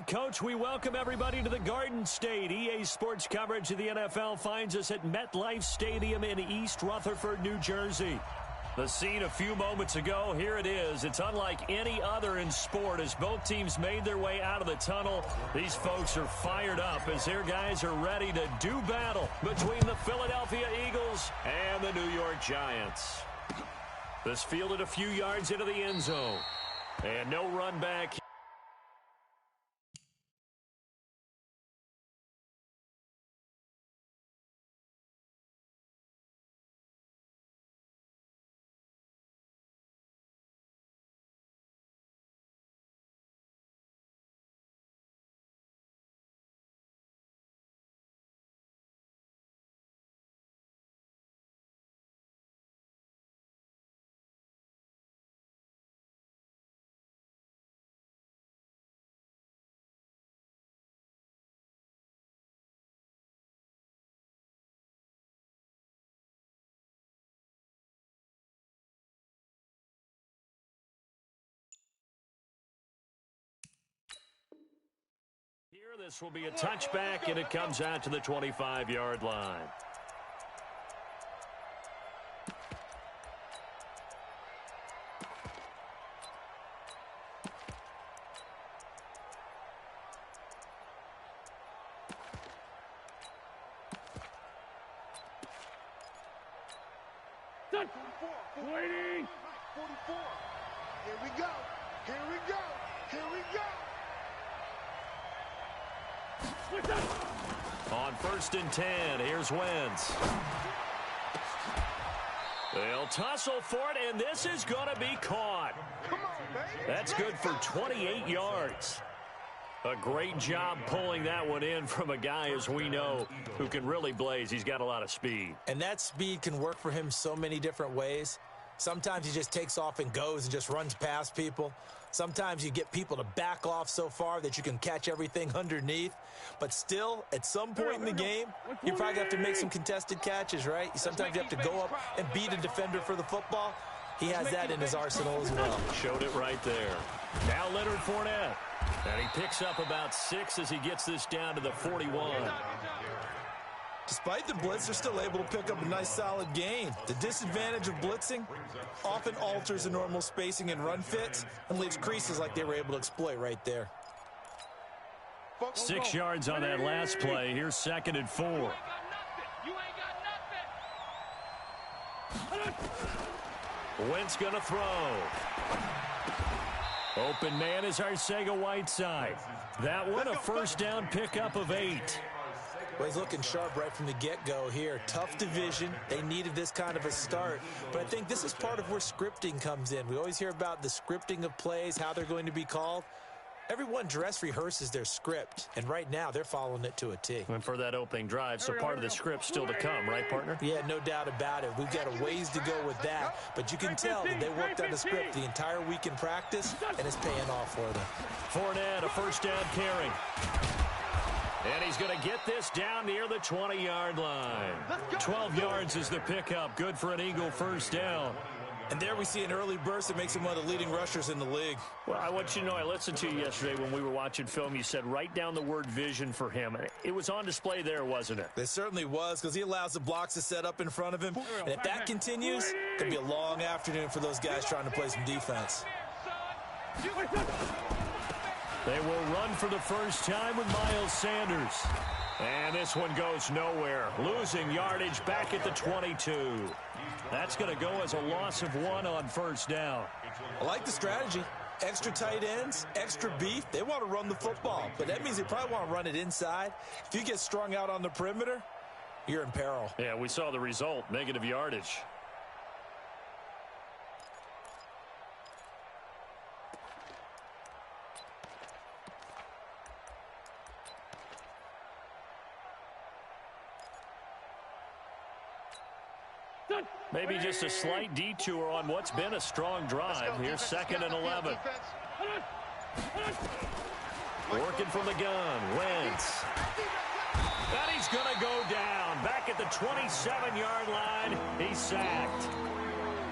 right, Coach, we welcome everybody to the Garden State. EA Sports coverage of the NFL finds us at MetLife Stadium in East Rutherford, New Jersey. The scene a few moments ago, here it is. It's unlike any other in sport as both teams made their way out of the tunnel. These folks are fired up as their guys are ready to do battle between the Philadelphia Eagles and the New York Giants. This fielded a few yards into the end zone. And no run back. Here, this will be a touchback, and it comes out to the 25-yard line. Waiting. 44. Here we go. Here we go. Here we go. On 1st and 10, here's Wentz. They'll tussle for it, and this is going to be caught. Come on, baby. That's good for 28 yards. A great job pulling that one in from a guy, as we know, who can really blaze. He's got a lot of speed. And that speed can work for him so many different ways. Sometimes he just takes off and goes and just runs past people. Sometimes you get people to back off so far that you can catch everything underneath. But still, at some point in the game, you probably have to make some contested catches, right? Sometimes you have to go up and beat a defender for the football. He has that in his arsenal as well. Showed it right there. Now Leonard Fournette. And he picks up about 6 as he gets this down to the 41. Despite the blitz, they're still able to pick up a nice solid gain. The disadvantage of blitzing often alters the normal spacing and run fits and leaves creases like they were able to exploit right there. 6 yards on that last play. Here's 2nd and 4. You ain't got nothing. Wentz going to throw. Open man is Arcega-Whiteside. That one a first down pickup of 8. Well, he's looking sharp right from the get-go here. Tough division. They needed this kind of a start. But I think this is part of where scripting comes in. We always hear about the scripting of plays, how they're going to be called. Everyone dress rehearses their script, and right now they're following it to a T. And for that opening drive, so part of the script still to come, right, partner? Yeah, no doubt about it. We've got a ways to go with that, but you can tell that they worked on the script the entire week in practice, and it's paying off for them. Fournette, a first down carry. And he's going to get this down near the 20-yard line. 12 yards is the pickup. Good for an Eagle first down. And there we see an early burst that makes him one of the leading rushers in the league. Well, I want you to know, I listened to you yesterday when we were watching film. You said write down the word vision for him. It was on display there, wasn't it? It certainly was, because he allows the blocks to set up in front of him. And if that continues, it could be a long afternoon for those guys trying to play some defense. They will run for the first time with Miles Sanders. And this one goes nowhere. Losing yardage back at the 22. That's going to go as a loss of 1 on first down. I like the strategy. Extra tight ends, extra beef. They want to run the football, but that means they probably want to run it inside. If you get strung out on the perimeter, you're in peril. Yeah, we saw the result, negative yardage. Maybe just a slight detour on what's been a strong drive. Here's 2nd and 11. Working from the gun, Wentz. And he's going to go down. Back at the 27-yard line, he's sacked.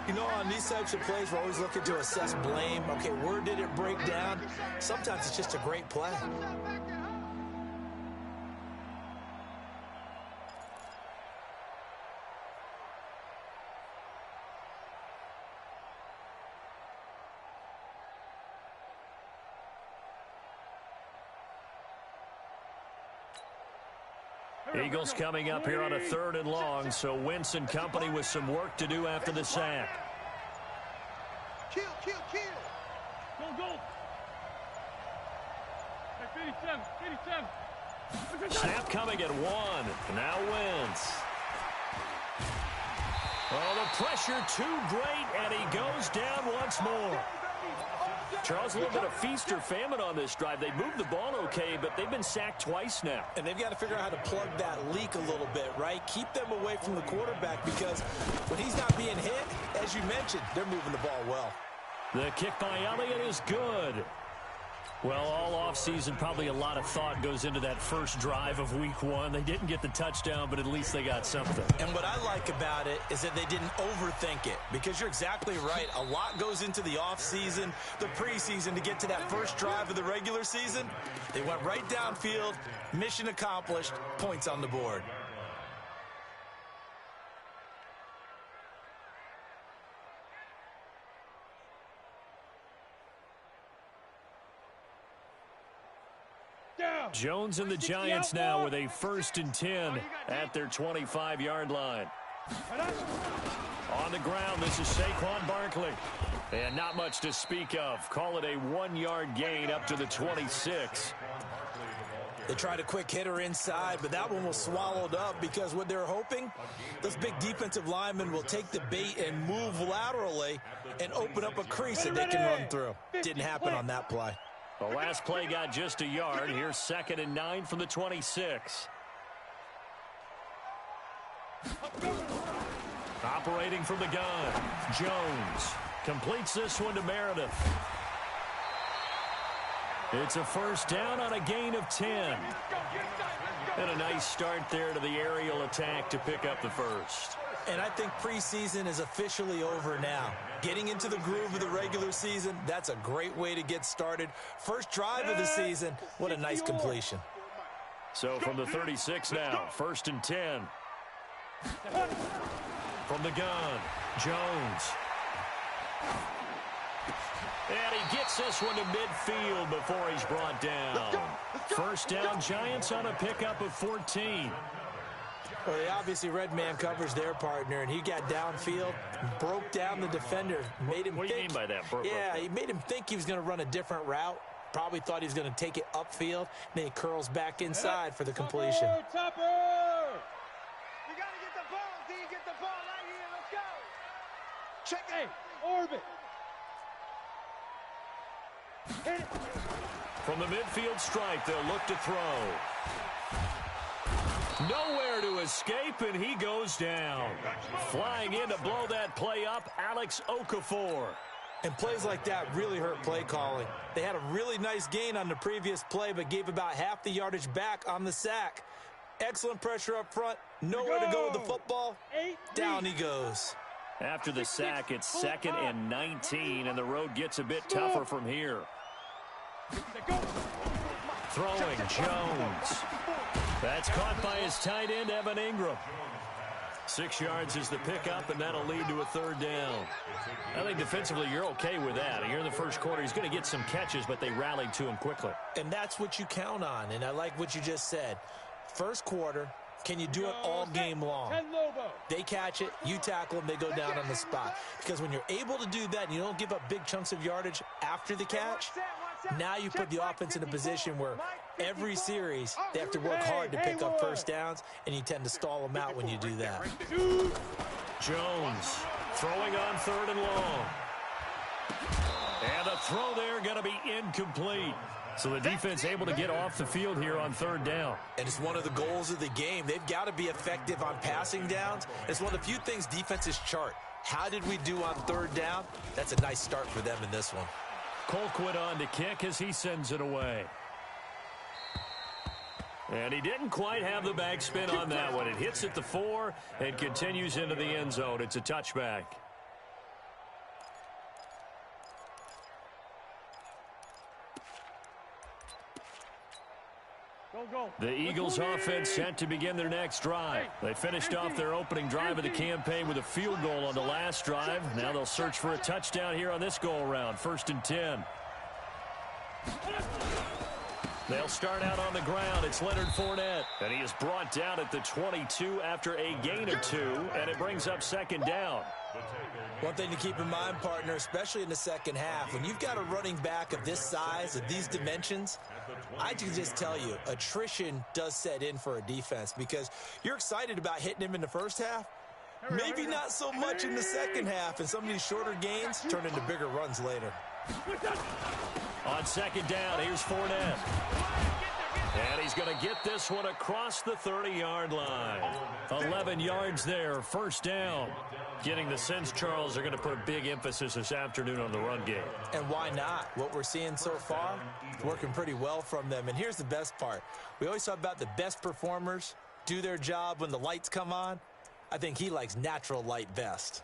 You know, on these types of plays, we're always looking to assess blame. Okay, where did it break down? Sometimes it's just a great play. Eagles coming up here on a 3rd and long, so Wentz and company with some work to do after the sack. Kill, kill, kill. Go, go. Hey, 57. Snap coming at 1. Now Wentz. Oh, the pressure too great, and he goes down once more. Charles, a little bit of feast or famine on this drive. They moved the ball okay, but they've been sacked twice now. And they've got to figure out how to plug that leak a little bit, right? Keep them away from the quarterback, because when he's not being hit, as you mentioned, they're moving the ball well. The kick by Elliott is good. Well, all offseason, probably a lot of thought goes into that first drive of week 1. They didn't get the touchdown, but at least they got something. And what I like about it is that they didn't overthink it, because you're exactly right. A lot goes into the offseason, the preseason, to get to that first drive of the regular season. They went right downfield, mission accomplished, points on the board. Jones and the Giants now with a 1st and 10 at their 25-yard line. On the ground, this is Saquon Barkley. And not much to speak of. Call it a 1-yard gain up to the 26. They tried a quick hitter inside, but that one was swallowed up, because what they're hoping, those big defensive linemen will take the bait and move laterally and open up a crease that they can run through. Didn't happen on that play. The last play got just a yard. Here's 2nd and 9 from the 26. Operating from the gun, Jones completes this one to Meredith. It's a 1st down on a gain of 10. And a nice start there to the aerial attack to pick up the 1st. And I think preseason is officially over now. Getting into the groove of the regular season, that's a great way to get started. First drive of the season, what a nice completion. So from the 36 now, 1st and 10. From the gun, Jones. And he gets this one to midfield before he's brought down. 1st down, Giants on a pickup of 14. Well, they obviously read man coverage their partner, and he got downfield, broke down the defender, made him think. What do you mean by that? Yeah, he made him think he was going to run a different route. Probably thought he was going to take it upfield. Then he curls back inside for the completion. Topper! You got to get the ball, D. Get the ball right here. Let's go. Check it. Orbit. Hit it. From the midfield stripe, they'll look to throw. Nowhere to escape, and he goes down. Flying in to blow that play up, Alex Okafor. And plays like that really hurt play calling. They had a really nice gain on the previous play, but gave about half the yardage back on the sack. Excellent pressure up front. Nowhere to go with the football. Down he goes. After the sack, it's 2nd and 19, and the road gets a bit tougher from here. Throwing, Jones. That's caught by his tight end, Evan Ingram. 6 yards is the pickup, and that'll lead to a 3rd down. I think defensively you're okay with that. Here in the first quarter, he's going to get some catches, but they rallied to him quickly. And that's what you count on, and I like what you just said. First quarter, can you do it all game long? They catch it, you tackle them, they go down on the spot. Because when you're able to do that and you don't give up big chunks of yardage after the catch, now you put the offense in a position where every series they have to work hard to pick up 1st downs, and you tend to stall them out when you do that. Jones throwing on 3rd and long. And the throw there going to be incomplete. So the defense able to get off the field here on 3rd down. And it's one of the goals of the game. They've got to be effective on passing downs. It's one of the few things defenses chart. How did we do on 3rd down? That's a nice start for them in this one. Colquitt on to kick as he sends it away. And he didn't quite have the backspin on that one. It hits at the 4 and continues into the end zone. It's a touchback. The Eagles offense set to begin their next drive. They finished off their opening drive of the campaign with a field goal on the last drive. Now they'll search for a touchdown here on this go-around. 1st and 10. They'll start out on the ground. It's Leonard Fournette. And he is brought down at the 22 after a gain of 2. And it brings up 2nd down. One thing to keep in mind, partner, especially in the second half, when you've got a running back of this size, of these dimensions, I can just tell you, attrition does set in for a defense because you're excited about hitting him in the first half. Maybe not so much in the second half, and some of these shorter gains turn into bigger runs later. On 2nd down, here's Fournette. And he's going to get this one across the 30-yard line. 11 yards there, 1st down. Getting the sense, Charles, they're going to put a big emphasis this afternoon on the run game. And why not? What we're seeing so far, working pretty well from them. And here's the best part. We always talk about the best performers do their job when the lights come on. I think he likes natural light best.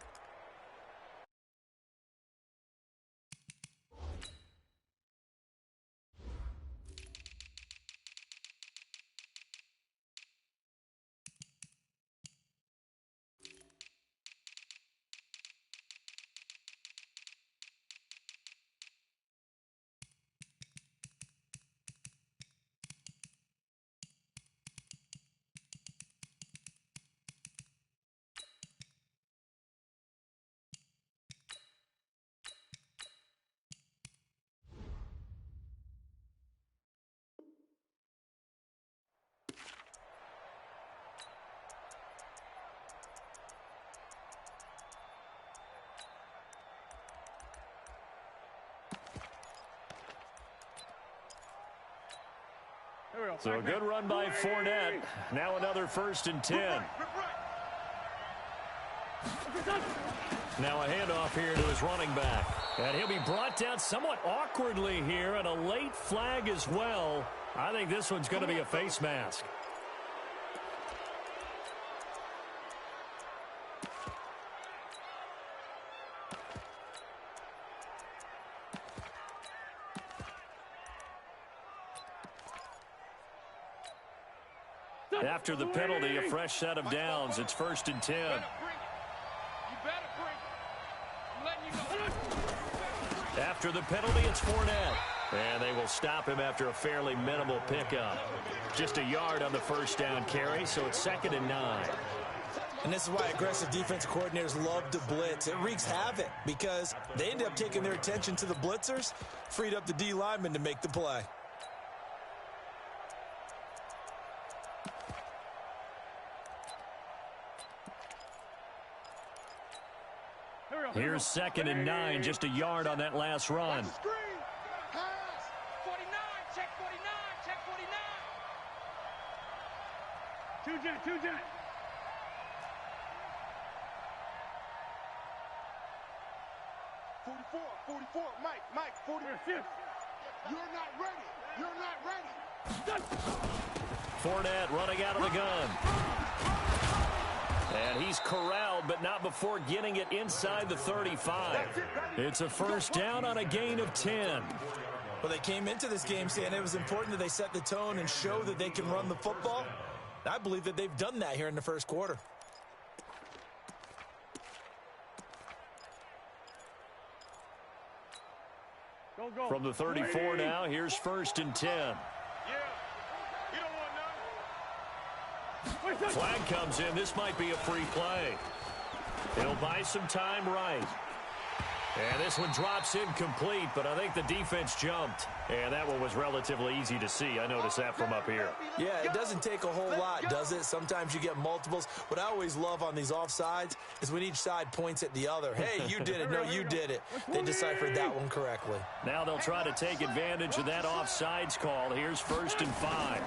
So a good run by Fournette. Now another 1st and 10. Now a handoff here to his running back. And he'll be brought down somewhat awkwardly here, and a late flag as well. I think this one's going to be a face mask. After the penalty, a fresh set of downs. It's 1st and 10. After the penalty, it's Fournette. And they will stop him after a fairly minimal pickup. Just a yard on the 1st down carry, so it's 2nd and 9. And this is why aggressive defensive coordinators love to blitz. It wreaks havoc because they end up taking their attention to the blitzers, freed up the D lineman to make the play. Here's 2nd and 9, just a yard on that last run. 49, check 49, check 49. Two jet. 44, Mike, 44. You're not ready. Fournette running out of the gun. And he's corralled, but not before getting it inside the 35. It's a 1st down on a gain of 10. Well, they came into this game saying it was important that they set the tone and show that they can run the football. I believe that they've done that here in the 1st quarter. From the 34 now, here's 1st and 10. Flag comes in. This might be a free play. He'll buy some time right. And this one drops incomplete, but I think the defense jumped. And that one was relatively easy to see. I noticed that from up here. Yeah, it doesn't take a whole lot, does it? Sometimes you get multiples. What I always love on these offsides is when each side points at the other. Hey, you did it. No, you did it. They deciphered that one correctly. Now they'll try to take advantage of that offsides call. Here's 1st and 5.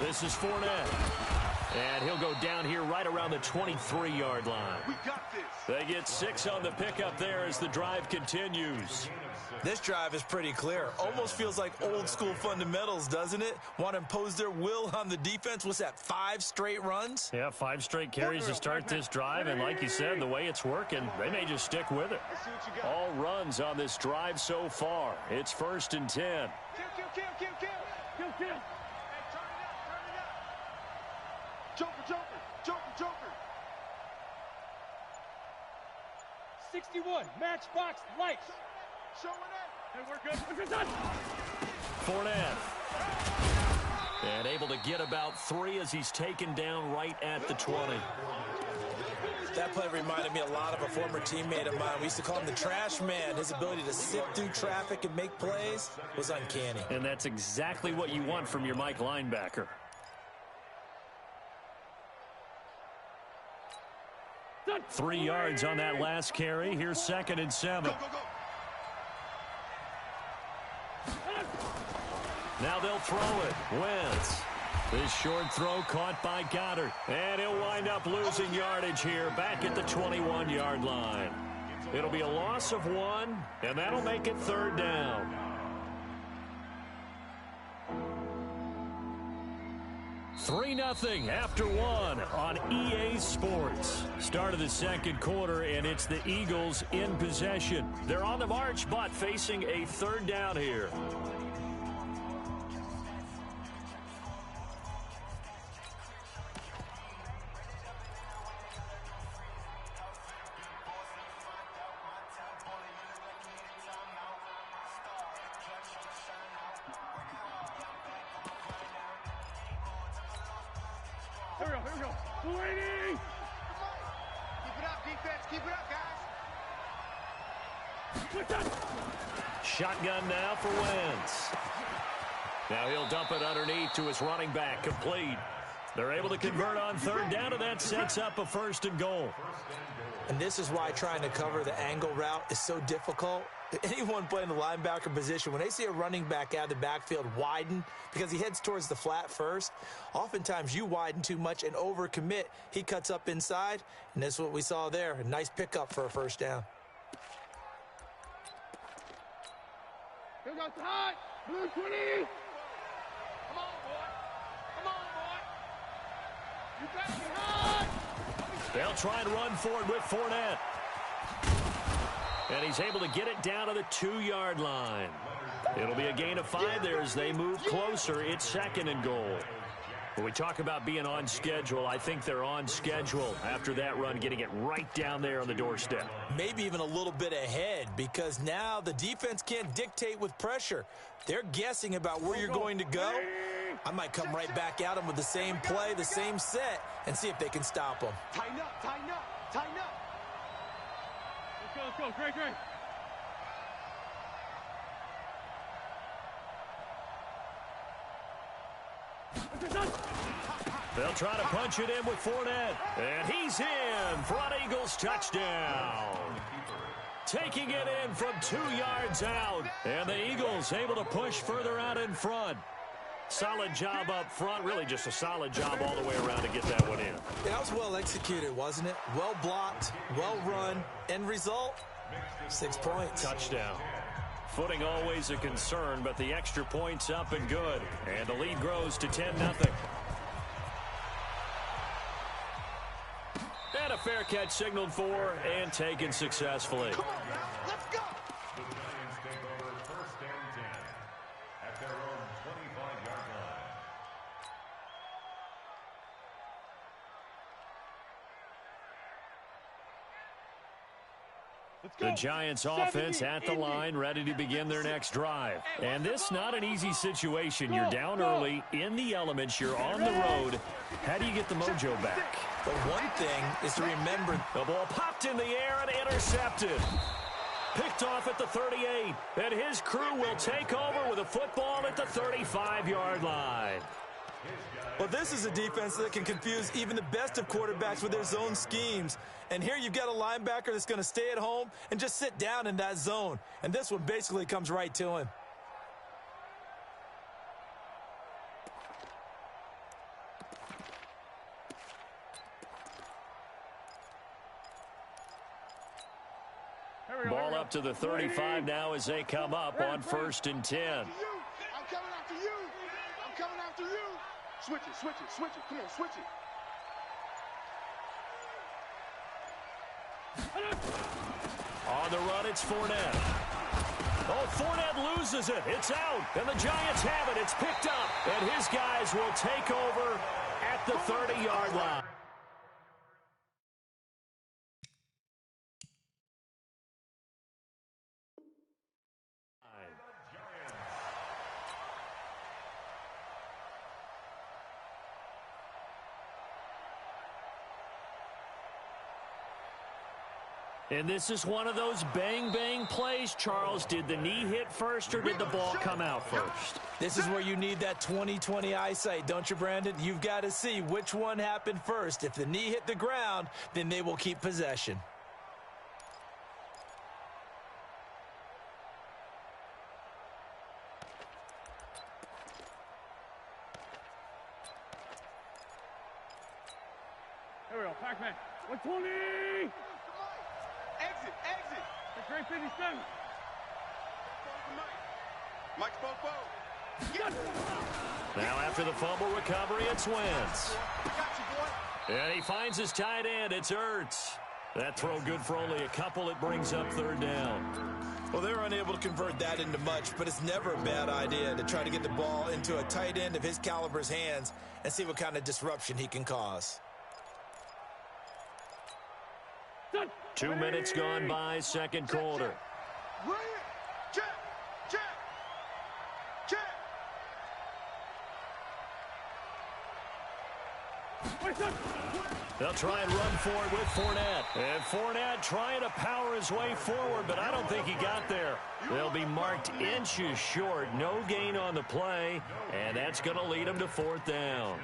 This is Fournette. And he'll go down here right around the 23-yard line. We got this. They get 6 on the pickup there as the drive continues. This drive is pretty clear. Almost feels like old school fundamentals, doesn't it? Want to impose their will on the defense. What's that, 5 straight runs? Yeah, 5 straight carries to start this drive. And like you said, the way it's working, they may just stick with it. All runs on this drive so far. It's 1st and 10. Kill. Joker, Joker, Joker, Joker. 61, matchbox, lights. Showing up. Hey, we're good. We're done. Fournette. And able to get about 3 as he's taken down right at the 20. That play reminded me a lot of a former teammate of mine. We used to call him the trash man. His ability to sift through traffic and make plays was uncanny. And that's exactly what you want from your Mike linebacker. Done. 3 yards on that last carry. Here's 2nd and 7. Go, go, go. Now they'll throw it. Wentz. This short throw caught by Goddard. And he'll wind up losing yardage here back at the 21-yard line. It'll be a loss of 1, and that'll make it 3rd down. Three 0 after 1 on EA Sports. Start of the second quarter, and it's the Eagles in possession. They're on the march, but facing a 3rd down here. Here we go. 280. Keep it up, defense. Keep it up, guys. We're done. Shotgun now for Wentz. Now he'll dump it underneath to his running back, complete. They're able to convert on 3rd down, and that sets up a 1st and goal. And this is why trying to cover the angle route is so difficult. Anyone playing the linebacker position, when they see a running back out of the backfield widen because he heads towards the flat first, oftentimes you widen too much and overcommit. He cuts up inside, and that's what we saw there. A nice pickup for a 1st down. Here we go. Hot. Blue 20. Come on, boy. Come on, boy. You got me hot. They'll try and run forward with Fournette. And he's able to get it down to the 2-yard line. It'll be a gain of 5 there as they move closer. It's 2nd and goal. When we talk about being on schedule, I think they're on schedule after that run, getting it right down there on the doorstep. Maybe even a little bit ahead, because now the defense can't dictate with pressure. They're guessing about where you're going to go. I might come right back at them with the same play, the same set, and see if they can stop them. Tighten up, tighten up, tighten up. Let's go. Great. We're done. They'll try to punch it in with Fournette. And he's in for an Eagles touchdown. Taking it in from 2 yards out. And the Eagles able to push further out in front. Solid job up front. Really just a solid job all the way around to get that one in. That was well executed, wasn't it? Well blocked, well run. End result, 6 points. Touchdown. Footing always a concern, but the extra point's up and good. And the lead grows to 10-0. And a fair catch signaled for and taken successfully. Come on, now. Let's go. The Giants take over 1st and 10 at their own 25-yard line. Let's go. The Giants offense at the line, ready to begin their next drive. And this not an easy situation. You're down early, in the elements, you're on the road. How do you get the mojo back? But one thing is to remember, The ball popped in the air and intercepted. Picked off at the 38. And his crew will take over with a football at the 35-yard line. well, this is a defense that can confuse even the best of quarterbacks with their zone schemes. And here you've got a linebacker that's going to stay at home and just sit down in that zone. And this one basically comes right to him. Ball up to the 35 now as they come up on 1st and 10. I'm coming after you. I'm coming after you. Switch it, switch it, switch it. Come on, switch it. On the run, it's Fournette. Oh, Fournette loses it. It's out. And the Giants have it. It's picked up. And his guys will take over at the 30-yard line. And this is one of those bang-bang plays, Charles. Did the knee hit first or did the ball come out first? This is where you need that 20/20 eyesight, don't you, Brandon? You've got to see which one happened first. If the knee hit the ground, then they will keep possession. Here we go, Pac-Man. 120! Exit, exit. That's great 57. Mike's both. Now after the fumble recovery, it's Wentz. Got you, boy. And he finds his tight end. It's Ertz. That throw good for only a couple. It brings up third down. Well, they're unable to convert that into much, but it's never a bad idea to try to get the ball into a tight end of his caliber's hands and see what kind of disruption he can cause. 2 minutes gone by, second quarter. Check, check, check. They'll try and run for it with Fournette. And Fournette trying to power his way forward, but I don't think he got there. They'll be marked inches short. No gain on the play, and that's going to lead them to fourth down.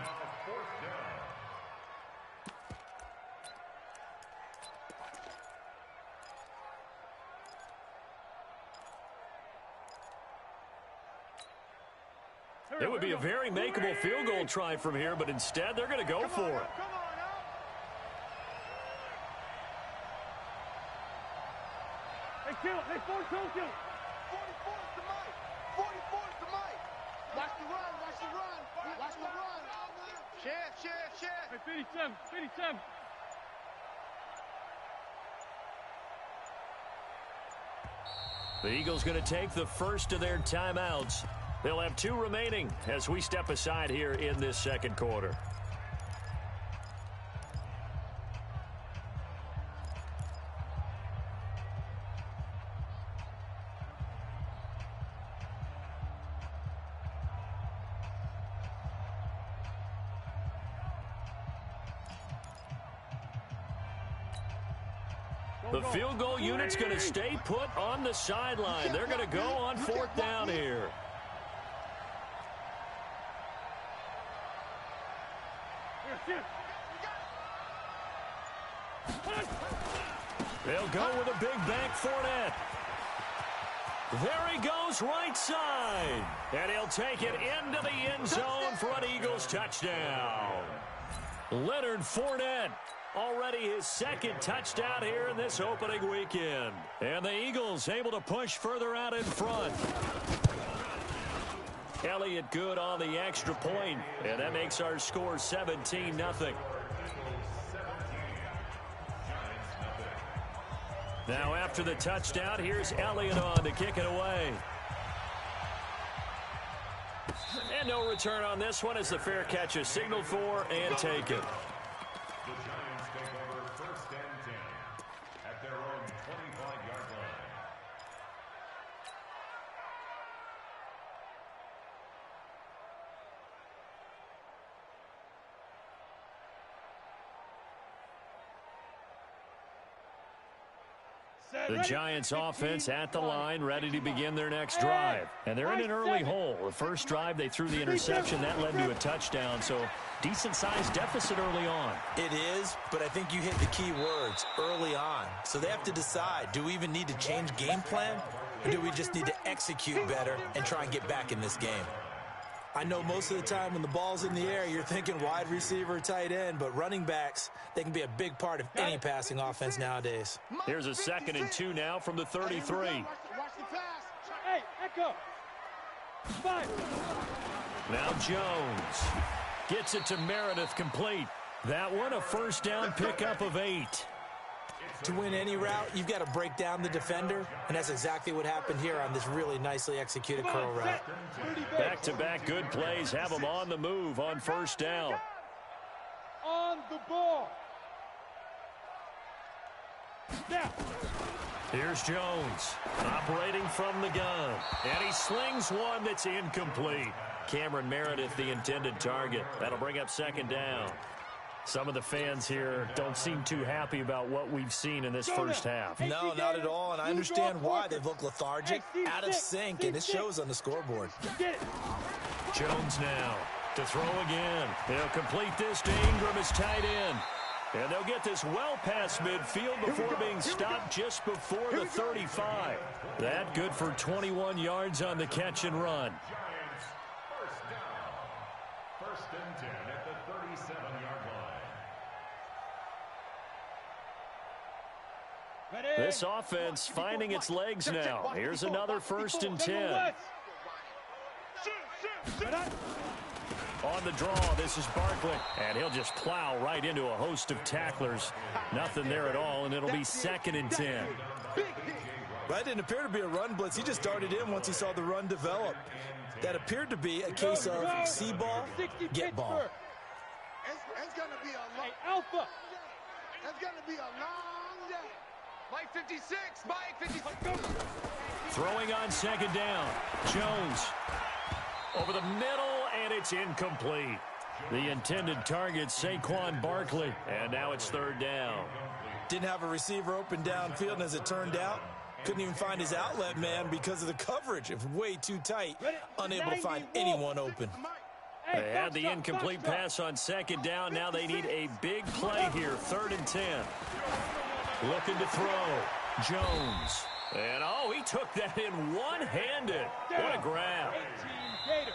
It would be a very makeable field goal try from here, but instead they're going to go for it. Hey, kill it. Hey, force, don't kill it. 44's to Mike. 44's to Mike. Watch the run, watch the run. Watch the run. Share. Hey, 57. The Eagles going to take the first of their timeouts. They'll have 2 remaining as we step aside here in this second quarter. The field goal unit's going to stay put on the sideline. They're going to go on fourth down here. They'll go with a big bank Fournette. There he goes right side. And he'll take it into the end zone for an Eagles touchdown. Leonard Fournette, already his second touchdown here in this opening weekend. And the Eagles able to push further out in front. Elliott good on the extra point, and that makes our score 17-0. Now after the touchdown, here's Elliott on to kick it away. And no return on this one as the fair catch is signaled for and taken. The Giants take over first and 10 at their own 25-yard line. The Giants offense at the line, ready to begin their next drive. And they're in an early hole. The first drive, they threw the interception. That led to a touchdown. So decent-sized deficit early on. It is, but I think you hit the key words, early on. So they have to decide, do we even need to change game plan? Or do we just need to execute better and try and get back in this game? I know most of the time when the ball's in the air, you're thinking wide receiver, tight end, but running backs, they can be a big part of any passing offense nowadays. Here's a 2nd and 2 now from the 33. Watch the pass. Hey, echo. 5. Now Jones gets it to Meredith complete. That one a first down pickup of 8. To win any route, you've got to break down the defender, and that's exactly what happened here on this really nicely executed curl route. Back-to-back good plays have them on the move on first down. on the ball. Now. Here's Jones, operating from the gun. And he slings one that's incomplete. Cameron Meredith, the intended target. That'll bring up second down. Some of the fans here don't seem too happy about what we've seen in this first half. No, not at all, and I understand why. They've looked lethargic, out of sync, and it shows on the scoreboard. Jones now to throw again. They'll complete this to Ingram as tight end. And they'll get this well past midfield before being stopped just before the 35. That good for 21 yards on the catch and run. Giants, first down. First and 10 at the 37-yard line. This offense finding its legs now. Here's another first and 10. On the draw, this is Barkley, and he'll just plow right into a host of tacklers. Nothing there at all, and it'll be second and 10. That didn't appear to be a run blitz. He just darted in once he saw the run develop. That appeared to be a case of see ball, get ball. It's going to be a long Alpha. It's going to be a long day. Mike 56, Mike 56. Throwing on second down. Jones over the middle, and it's incomplete. The intended target, Saquon Barkley, and now it's third down. Didn't have a receiver open downfield, and as it turned out, couldn't even find his outlet man because of the coverage. It was way too tight, unable to find anyone open. They had the incomplete pass on second down. Now they need a big play here, third and 10. Looking to throw. Jones. And, he took that in one-handed. What a grab.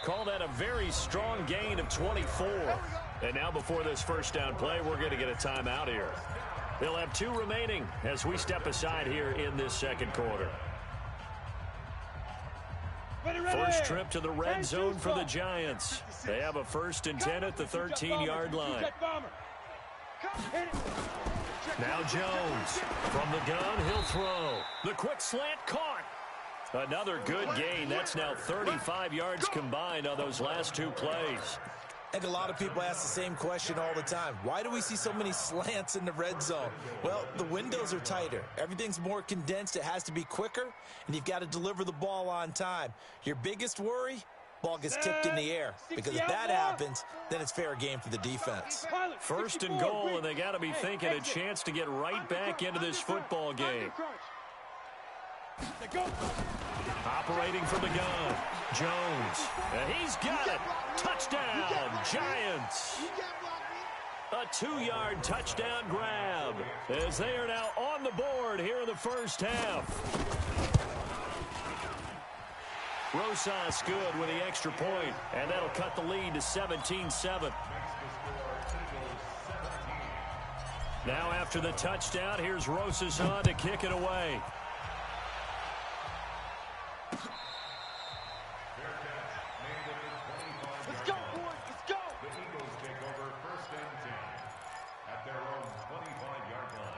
Call that a very strong gain of 24. And now before this first down play, we're going to get a timeout here. They'll have 2 remaining as we step aside here in this second quarter. First trip to the red zone for the Giants. They have a first and 10 at the 13-yard line. Now Jones. From the gun, he'll throw. The quick slant caught. Another good gain. That's now 35 yards combined on those last 2 plays. I think a lot of people ask the same question all the time. Why do we see so many slants in the red zone? Well, the windows are tighter. Everything's more condensed. It has to be quicker, and you've got to deliver the ball on time. Your biggest worry? Ball gets tipped in the air. Because if that happens, then it's fair game for the defense. First and goal, and they got to be thinking a chance to get right back into this football game. Operating from the gun, Jones. And he's got it. Touchdown, Giants. A 2-yard touchdown grab as they are now on the board here in the first half. Rosas good with the extra point, and that'll cut the lead to 17-7. Now after the touchdown, here's Rosas on to kick it away. Let's go, boys. Let's go. The Eagles take over first and 10 at their own 25-yard line.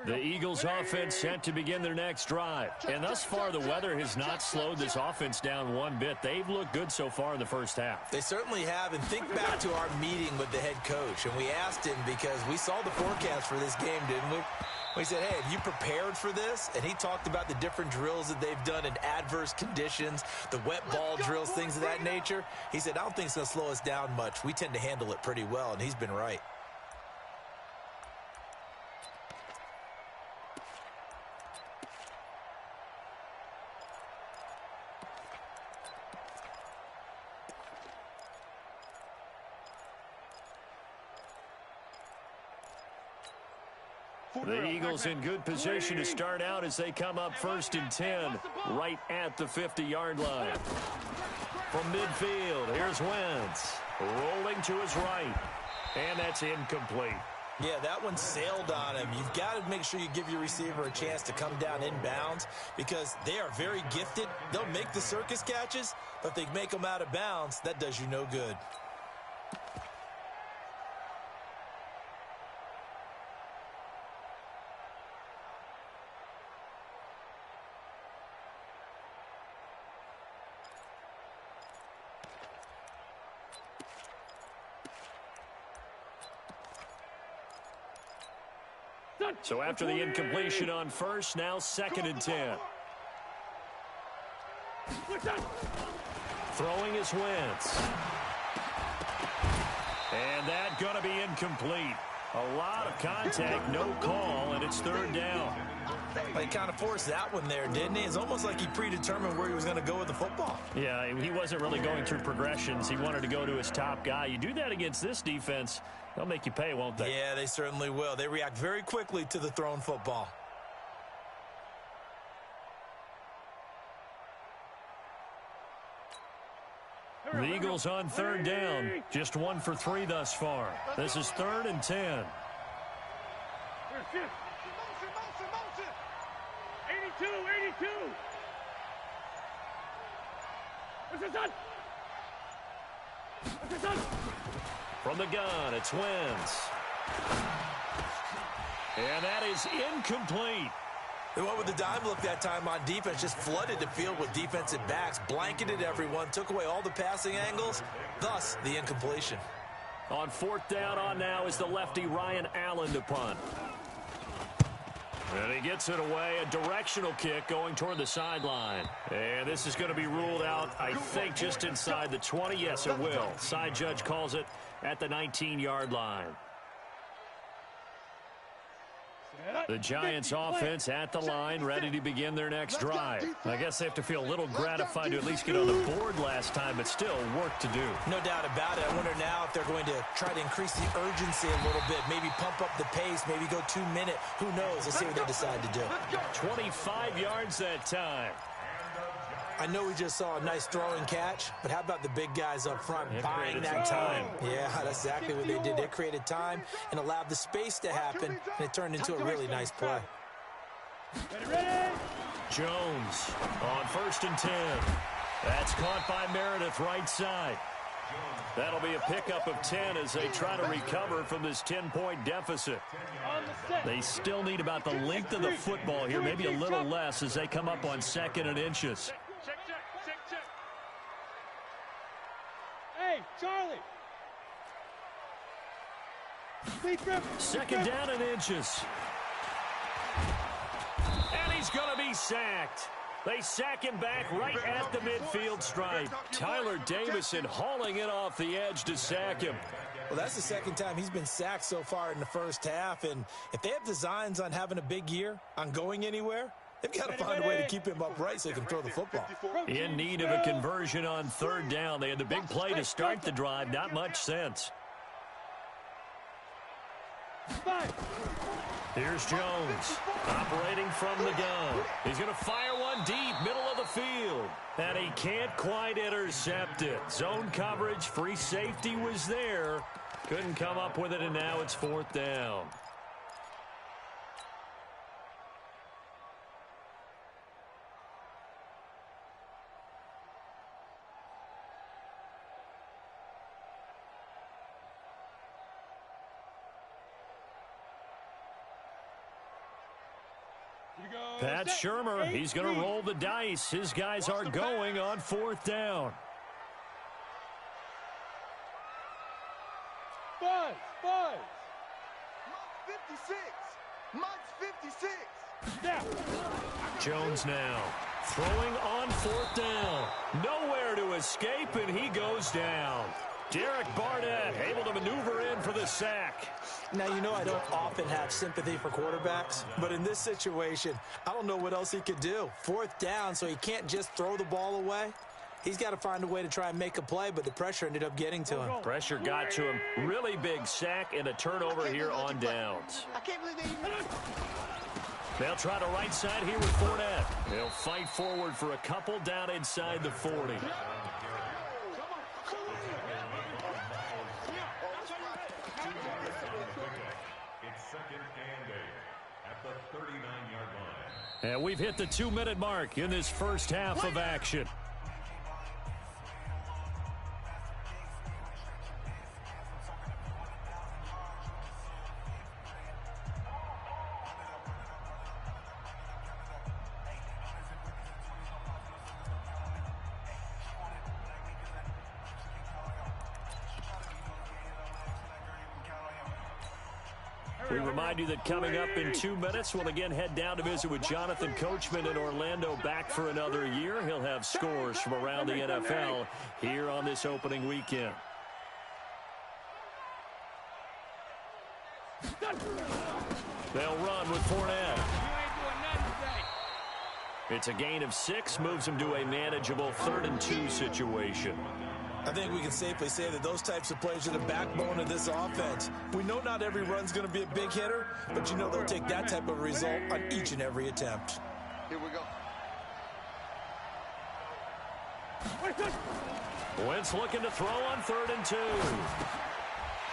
The Eagles offense set to begin their next drive. And thus far, the weather has not slowed this offense down one bit. They've looked good so far in the first half. They certainly have. And think back to our meeting with the head coach. And we asked him because we saw the forecast for this game, didn't we? We said, hey, have you prepared for this? And he talked about the different drills that they've done in adverse conditions, the wet ball drills, things of that nature. He said, I don't think it's going to slow us down much. We tend to handle it pretty well, and he's been right. The Eagles in good position to start out as they come up first and 10 right at the 50-yard line. From midfield, here's Wentz rolling to his right, and that's incomplete. Yeah, that one sailed on him. You've got to make sure you give your receiver a chance to come down inbounds because they are very gifted. They'll make the circus catches, but if they make them out of bounds, that does you no good. So after the incompletion on first, now 2nd and 10. Throwing is Wentz. And that going to be incomplete. A lot of contact, no call, and it's 3rd down. He kind of forced that one there, didn't he? It's almost like he predetermined where he was going to go with the football. Yeah, he wasn't really going through progressions. He wanted to go to his top guy. You do that against this defense, they'll make you pay, won't they? Yeah, they certainly will. They react very quickly to the thrown football. The Eagles on 3rd down. Just 1 for 3 thus far. This is 3rd and 10. Motion, motion. 82. What's this? From the gun, it's Wentz. And that is incomplete. They went with the dime look that time on defense, just flooded the field with defensive backs, blanketed everyone, took away all the passing angles, thus the incompletion. On 4th down on now is the lefty Ryan Allen to punt. And he gets it away, a directional kick going toward the sideline. And this is going to be ruled out, I think, just inside the 20. Yes, it will. Side judge calls it at the 19-yard line. The Giants offense at the line, ready to begin their next drive. I guess they have to feel a little gratified to at least get on the board last time, but still work to do. No doubt about it. I wonder now if they're going to try to increase the urgency a little bit, maybe pump up the pace, maybe go 2-minute. Who knows? Let's see what they decide to do. 25 yards that time. I know we just saw a nice throwing catch, but how about the big guys up front buying that time? Yeah, that's exactly what they did. They created time and allowed the space to happen, and it turned into a really nice play. Jones on 1st and 10. That's caught by Meredith right side. That'll be a pickup of 10 as they try to recover from this 10-point deficit. They still need about the length of the football here, maybe a little less as they come up on 2nd and inches. Check. Hey, Charlie. 2nd down and inches. And he's going to be sacked. They sack him back right at the midfield stripe. Tyler Davison hauling it off the edge to sack him. Well, that's the 2nd time he's been sacked so far in the first half, and if they have designs on having a big year, on going anywhere, they've got to find a way to keep him upright so he can throw the football. In need of a conversion on 3rd down. They had the big play to start the drive. Not much sense. Here's Jones, operating from the gun. He's going to fire one deep, middle of the field. And he can't quite intercept it. Zone coverage, free safety was there. Couldn't come up with it, and now it's 4th down. Pat Shermer, he's going to roll the dice. His guys are going on 4th down. Buzz. Mike's 56. Snap. Jones now throwing on 4th down. Nowhere to escape, and he goes down. Derek Barnett able to maneuver in for the sack. Now, you know I don't often have sympathy for quarterbacks, but in this situation, I don't know what else he could do. 4th down, so he can't just throw the ball away. He's got to find a way to try and make a play, but the pressure ended up getting to him. Pressure got to him. Really big sack and a turnover here on downs. I can't believe they even... They'll try to right side here with Fournette. They'll fight forward for a couple down inside the 40. And we've hit the 2-minute mark in this first half of action. We remind you that coming up in 2 minutes, we'll again head down to visit with Jonathan Coachman in Orlando, back for another year. He'll have scores from around the NFL here on this opening weekend. They'll run with Fournette. It's a gain of 6, moves him to a manageable 3rd and 2 situation. I think we can safely say that those types of plays are the backbone of this offense. We know not every run's going to be a big hitter, but you know they'll take that type of result on each and every attempt. Here we go. Wentz looking to throw on 3rd and 2.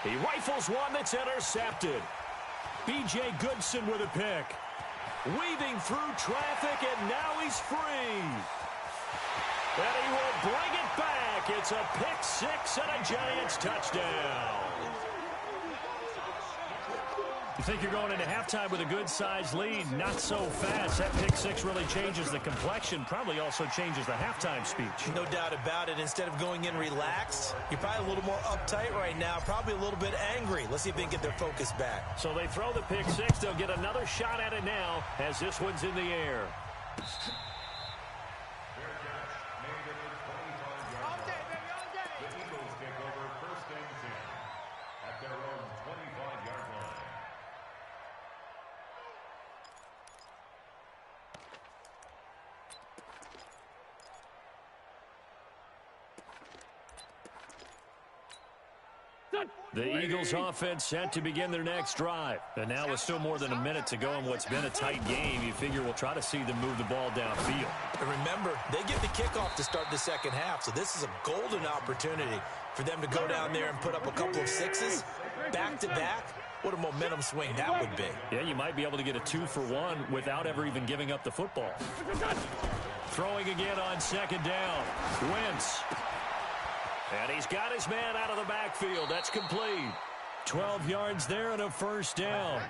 He rifles one that's intercepted. B.J. Goodson with a pick. Weaving through traffic, and now he's free. And he will bring it back. It's a pick 6 and a Giants touchdown. You think you're going into halftime with a good-sized lead? Not so fast. That pick 6 really changes the complexion, probably also changes the halftime speech. No doubt about it. Instead of going in relaxed, you're probably a little more uptight right now, probably a little bit angry. Let's see if they can get their focus back. So they throw the pick 6. They'll get another shot at it now as this one's in the air. The Eagles offense set to begin their next drive. And now with still more than a minute to go in what's been a tight game, you figure we'll try to see them move the ball downfield. And remember, they get the kickoff to start the second half, so this is a golden opportunity for them to go down there and put up a couple of 6s back-to-back. What a momentum swing that would be. Yeah, you might be able to get a 2-for-1 without ever even giving up the football. Throwing again on 2nd down. Wentz. And he's got his man out of the backfield. That's complete. 12 yards there and a 1st down.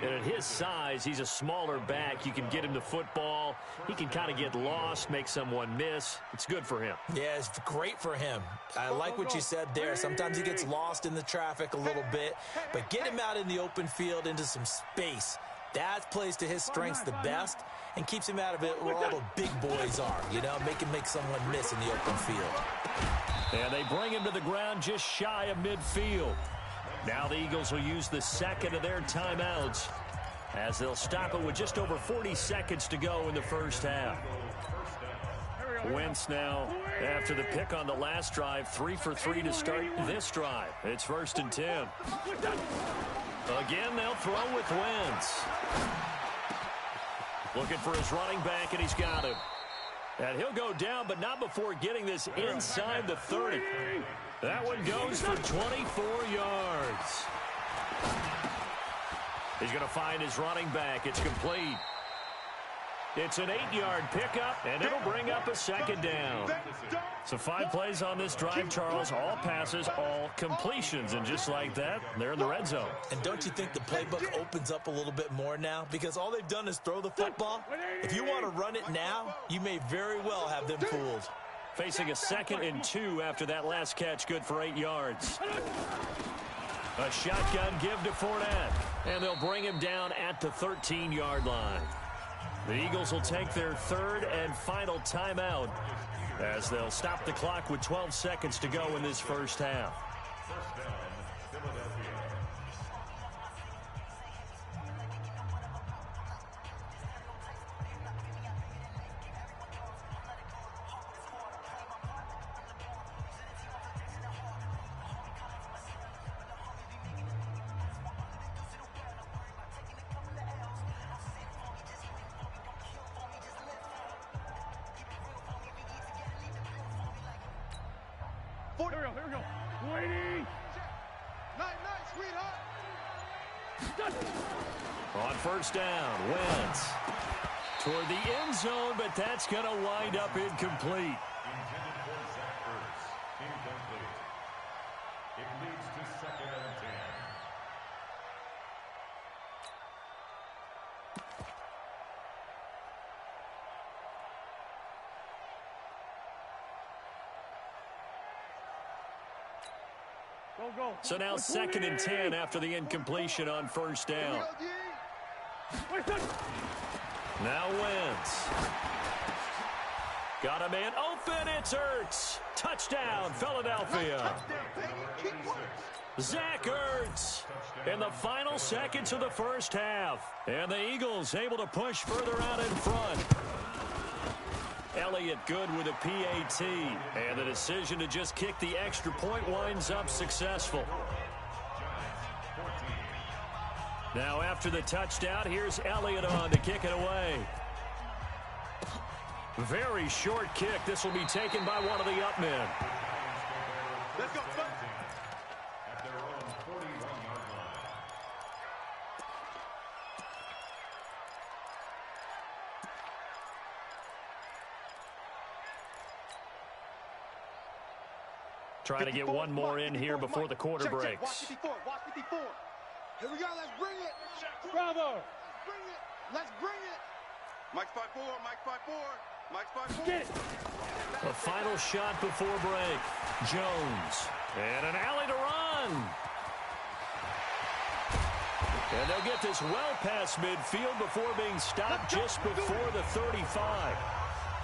And at his size, he's a smaller back. You can get him the football. He can kind of get lost, make someone miss. It's good for him. Yeah, it's great for him. I like what you said there. Sometimes he gets lost in the traffic a little bit. But get him out in the open field into some space. That plays to his strengths the best and keeps him out of it where all the big boys are. You know, make someone miss in the open field. And they bring him to the ground just shy of midfield. Now the Eagles will use the 2nd of their timeouts as they'll stop it with just over 40 seconds to go in the 1st half. Wentz now, after the pick on the last drive, 3 for 3 to start this drive. It's 1st and 10. Again, they'll throw with Wentz. Looking for his running back, and he's got him. And he'll go down, but not before getting this inside the 30. That one goes for 24 yards. He's going to find his running back. It's complete. It's an 8-yard pickup, and it'll bring up a 2nd down. So 5 plays on this drive, Charles. All passes, all completions. And just like that, they're in the red zone. And don't you think the playbook opens up a little bit more now? Because all they've done is throw the football. If you want to run it now, you may very well have them fooled. Facing a 2nd and 2 after that last catch, good for 8 yards. A shotgun give to Fournette. And they'll bring him down at the 13-yard line. The Eagles will take their 3rd and final timeout as they'll stop the clock with 12 seconds to go in this 1st half. Here we go. Waiting. Night, sweetheart. On 1st down, Wentz toward the end zone, but that's going to wind up incomplete. Intended for Zach Ertz. Incomplete. It leads to 2nd and 10. So now 2nd and 10 after the incompletion on first down. Now Wentz. Got a man open. It's Ertz. Touchdown, Philadelphia. Zach Ertz in the final seconds of the first half. And the Eagles able to push further out in front. Elliott good with a PAT. And the decision to just kick the extra point winds up successful. Now after the touchdown, here's Elliott on to kick it away. Very short kick. This will be taken by one of the up men. Let's go. At their own 41-yard line. Trying to get one more in here before the quarter breaks. Watch 54. Watch 54. Here we go. Let's bring it. Bravo. Bring it. Let's bring it. Mike's 5-4. Mike's 5-4. Mike's 5-4. Get it. The final shot before break. Jones. And an alley to run. And they'll get this well past midfield before being stopped just before the 35.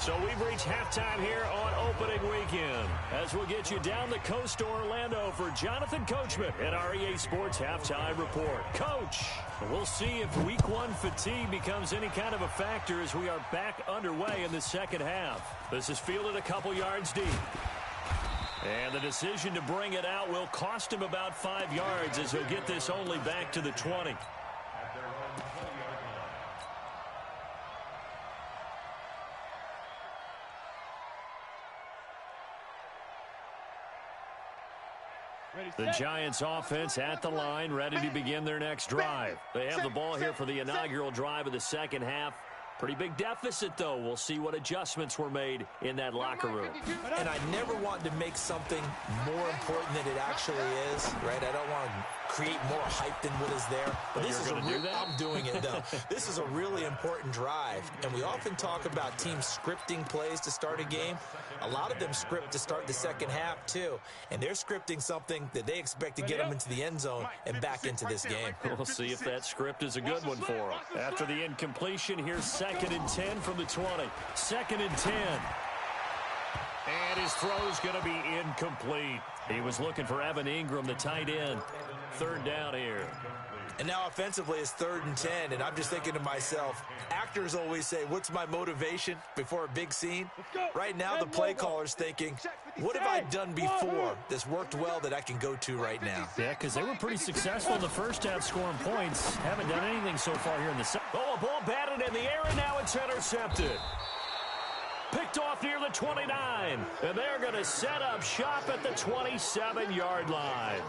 So we've reached halftime here on opening weekend, as we'll get you down the coast to Orlando for Jonathan Coachman at our EA Sports Halftime Report. Coach, we'll see if Week 1 fatigue becomes any kind of a factor as we are back underway in the second half. This is fielded a couple yards deep. And the decision to bring it out will cost him about 5 yards as he'll get this only back to the 20. At their own 20-yard line. The Giants offense at the line, ready to begin their next drive. They have the ball here for the inaugural drive of the second half. Pretty big deficit, though. We'll see what adjustments were made in that locker room. And I never want to make something more important than it actually is, right? I don't want to create more hype than what is there. But this is I'm doing it, though. This is a really important drive. And we often talk about teams scripting plays to start a game. A lot of them script to start the second half, too. And they're scripting something that they expect to get them into the end zone and back into this game. We'll see if that script is a good one for them. After the incompletion, here's 2nd and 10 from the 20. 2nd and 10. And his throw's going to be incomplete. He was looking for Evan Ingram, the tight end. 3rd down here. And now offensively it's 3rd and 10, and I'm just thinking to myself, actors always say, what's my motivation before a big scene? Right now the play caller's thinking, what have I done before that's worked well that I can go to right now? Yeah, because they were pretty successful in the first half scoring points. Haven't done anything so far here in the second. Oh, a ball batted in the air, and now it's intercepted. Picked off near the 29, and they're going to set up shop at the 27-yard line.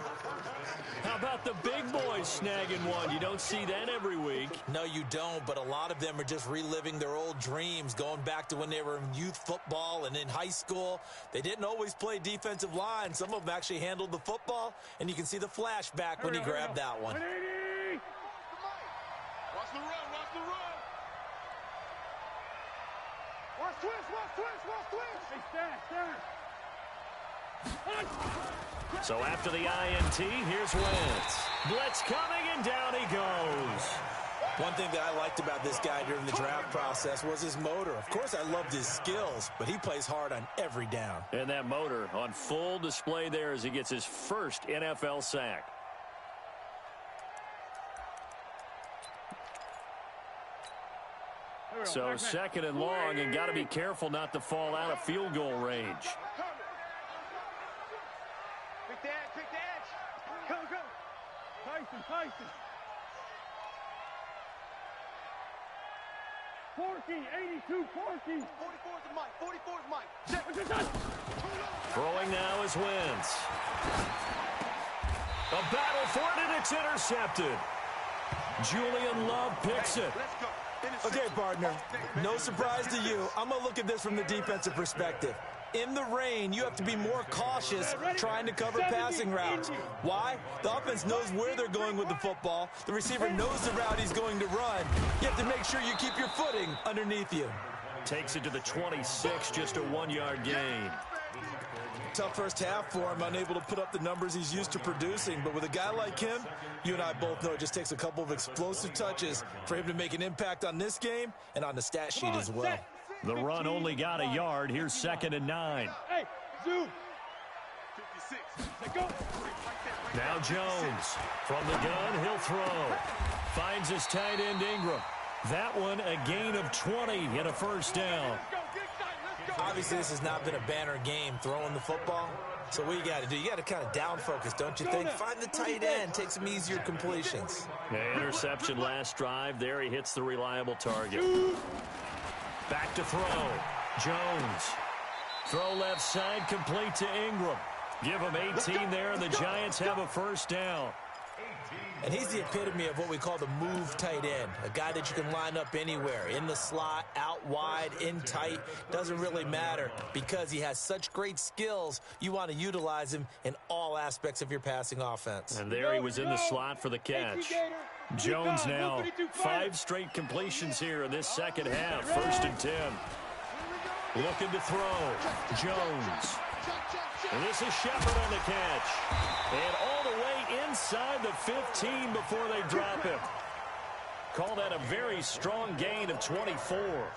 How about the big boys snagging one? You don't see that every week. No, you don't, but a lot of them are just reliving their old dreams, going back to when they were in youth football and in high school. They didn't always play defensive line. Some of them actually handled the football, and you can see the flashback when he grabbed that one. Watch the run. Watch the run. Watch twist. Watch twist. Watch twist. Hey, stand. So after the INT, here's Wentz. Blitz coming, and down he goes. One thing that I liked about this guy during the draft process was his motor. Of course, I loved his skills, but he plays hard on every down. And that motor on full display there as he gets his first NFL sack. So 2nd and long, and got to be careful not to fall out of field goal range. Pick the edge. Go. Tyson. Porky, 82, Porky. 44's the Mike. 44's Mike. Throwing now is Wentz. A battle for it, and it's intercepted. Julian Love picks it. Let's go. Okay, partner, no surprise to you. I'm going to look at this from the defensive perspective. In the rain, you have to be more cautious trying to cover passing routes. Why? The offense knows where they're going with the football. The receiver knows the route he's going to run. You have to make sure you keep your footing underneath you. Takes it to the 26, just a 1-yard gain. tough first half for him, unable to put up the numbers he's used to producing. But with a guy like him, you and I both know it just takes a couple of explosive touches for him to make an impact on this game and on the stat sheet as well. The run only got a yard. Here's 2nd and 9. Hey, zoom. 56. Let's go. Now Jones. From the gun, he'll throw. Finds his tight end Ingram. That one a gain of 20 and a first down. Obviously, this has not been a banner game throwing the football. So what you got to do, you got to kind of down focus, don't you think? Find the tight end, take some easier completions. Yeah, interception last drive. There he hits the reliable target. Back to throw. Jones. Throw left side, complete to Ingram. Give him 18 there, and the Giants have a first down. And he's the epitome of what we call the move tight end, a guy that you can line up anywhere, in the slot, out wide, in tight, doesn't really matter because he has such great skills. You want to utilize him in all aspects of your passing offense. And there he was in the slot for the catch. Jones now, 5 straight completions here in this second half, 1st and 10. Looking to throw, Jones. And this is Shepard on the catch. And all the way inside the 15 before they drop him. Call that a very strong gain of 24.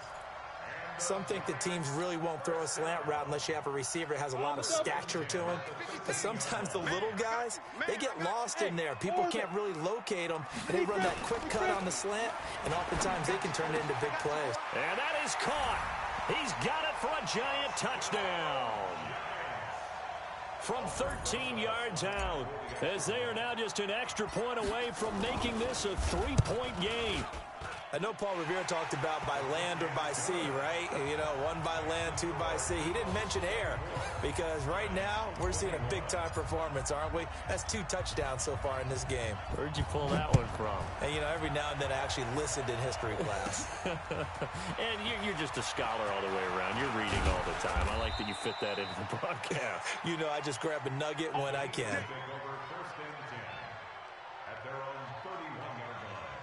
Some think that teams really won't throw a slant route unless you have a receiver that has a lot of stature to him. But sometimes the little guys, they get lost in there. People can't really locate them. And they run that quick cut on the slant, and oftentimes they can turn it into big plays. And that is caught. He's got it for a Giant touchdown. From 13 yards out, as they are now just an extra point away from making this a 3-point game. I know Paul Revere talked about by land or by sea, right? You know, 1 by land, 2 by sea. He didn't mention air because right now we're seeing a big-time performance, aren't we? That's 2 touchdowns so far in this game. Where'd you pull that one from? And, you know, every now and then I actually listened in history class. And you're just a scholar all the way around. You're reading all the time. I like that you fit that into the broadcast. You know, I just grab a nugget when I can. Take over 1st and 10 at their own 31-yard line.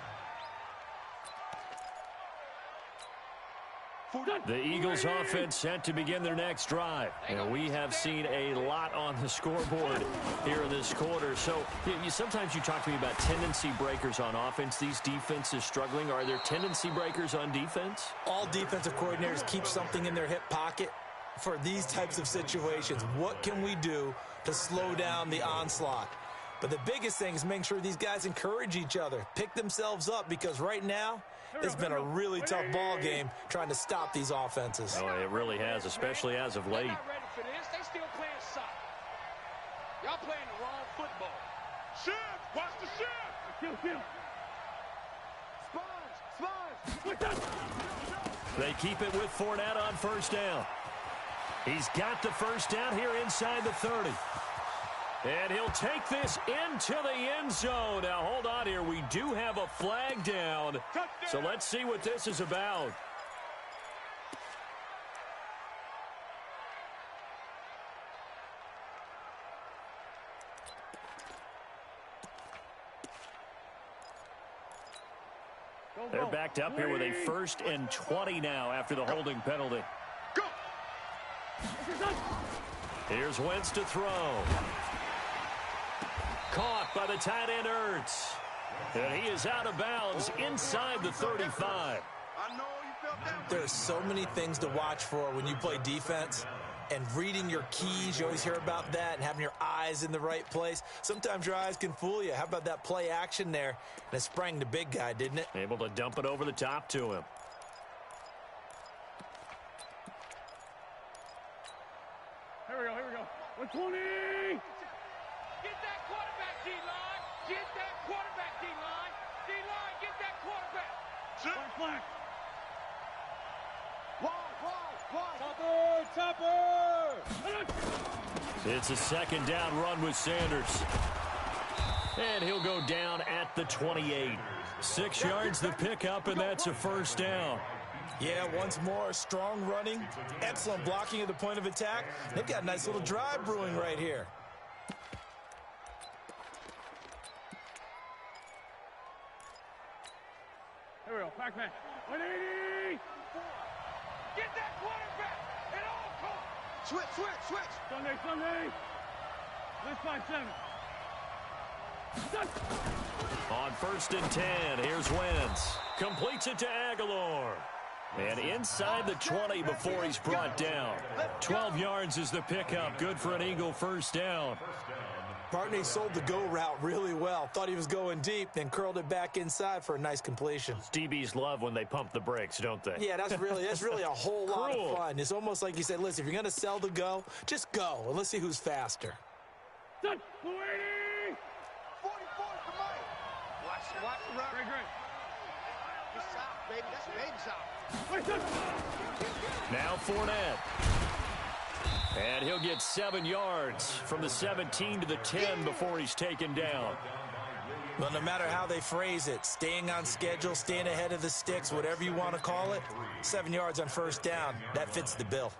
The Eagles offense set to begin their next drive. And we have seen a lot on the scoreboard here in this quarter. So sometimes you talk to me about tendency breakers on offense. These defenses struggling. Are there tendency breakers on defense? All defensive coordinators keep something in their hip pocket for these types of situations. What can we do to slow down the onslaught? But the biggest thing is make sure these guys encourage each other, pick themselves up, because right now it's been a really tough ball game trying to stop these offenses. Oh, it really has, especially as of late. They're not ready for this. They still playing soccer. Y'all playing the wrong football. Shift. Watch the shift. Kill. Sponge. They keep it with Fournette on first down. He's got the first down here inside the 30. And he'll take this into the end zone. Now, hold on here. We do have a flag down. So let's see what this is about. They're backed up here with a 1st and 20 now after the holding penalty. Go. Here's Wentz to throw. Caught by the tight end Ertz. And he is out of bounds inside the 35. I know you felt that. There's so many things to watch for when you play defense. And reading your keys, you always hear about that, and having your eyes in the right place. Sometimes your eyes can fool you. How about that play action there? And it sprang the big guy, didn't it? Able to dump it over the top to him. Here we go. 120. Get that quarterback, D-line. Get that quarterback, D-line. D-line, get that quarterback. Flag. Topper. It's a 2nd down run with Sanders. And he'll go down at the 28. 6 yards the pickup, and that's a first down. Yeah, once more, strong running, excellent blocking at the point of attack. They've got a nice little drive brewing right here. Here we go. Pac-Man. 180. Get that quarterback at all costs. Switch, switch, switch. Sunday, Sunday. Let's 5-7. On 1st and 10, here's Wentz. Completes it to Aguilar. And inside the 20 before he's brought down. 12 yards is the pickup. Good for an Eagle first down. Bartney sold the go route really well. Thought he was going deep, then curled it back inside for a nice completion. DBs love when they pump the brakes, don't they? Yeah, that's really a whole lot of fun. It's almost like you said, listen, if you're going to sell the go, just go, and let's see who's faster. Set. 280. 44 to Mike. Watch the run. Great, great. It's south, baby. That's baby south. Wait, set. Now Fournette. And he'll get 7 yards from the 17 to the 10 before he's taken down. Well, no matter how they phrase it, staying on schedule, staying ahead of the sticks, whatever you want to call it, 7 yards on first down, that fits the bill.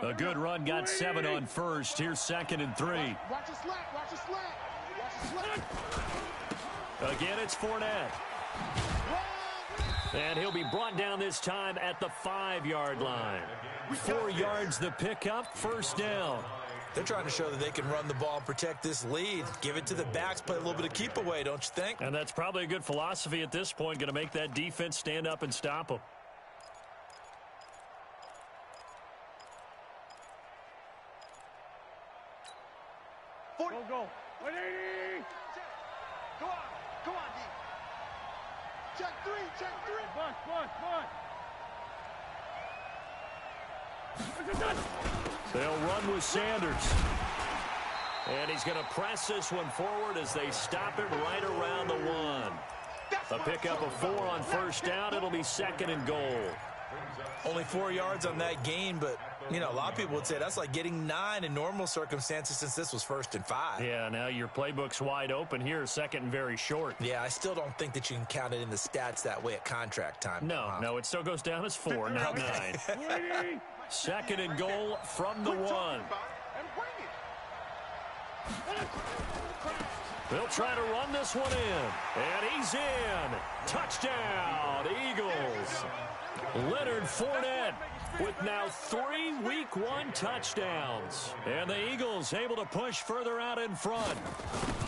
A good run got 7 on first. Here's 2nd and 3. Watch the slack. Watch the slack. Watch the slack. Again, it's Fournette. And he'll be brought down this time at the 5-yard line. 4 yards the pickup, first down. They're trying to show that they can run the ball and protect this lead. Give it to the backs, play a little bit of keep away, don't you think? And that's probably a good philosophy at this point, going to make that defense stand up and stop them. Go, go. 180. Go on. Go on, D. Check 3. Check 3. Bus, bus, bus. What's it done? They'll run with Sanders. And he's going to press this one forward as they stop it right around the 1. A pickup of 4 on first down. It'll be 2nd and goal. Only 4 yards on that gain, but, you know, a lot of people would say that's like getting 9 in normal circumstances since this was 1st and 5. Yeah, now your playbook's wide open here, 2nd and very short. Yeah, I still don't think that you can count it in the stats that way at contract time. No, it still goes down as 4, not 9. 280. 2nd and goal from the 1. And bring it. They'll try to run this one in. And he's in. Touchdown, Eagles. Leonard Fournette with now 3 Week 1 touchdowns. And the Eagles able to push further out in front.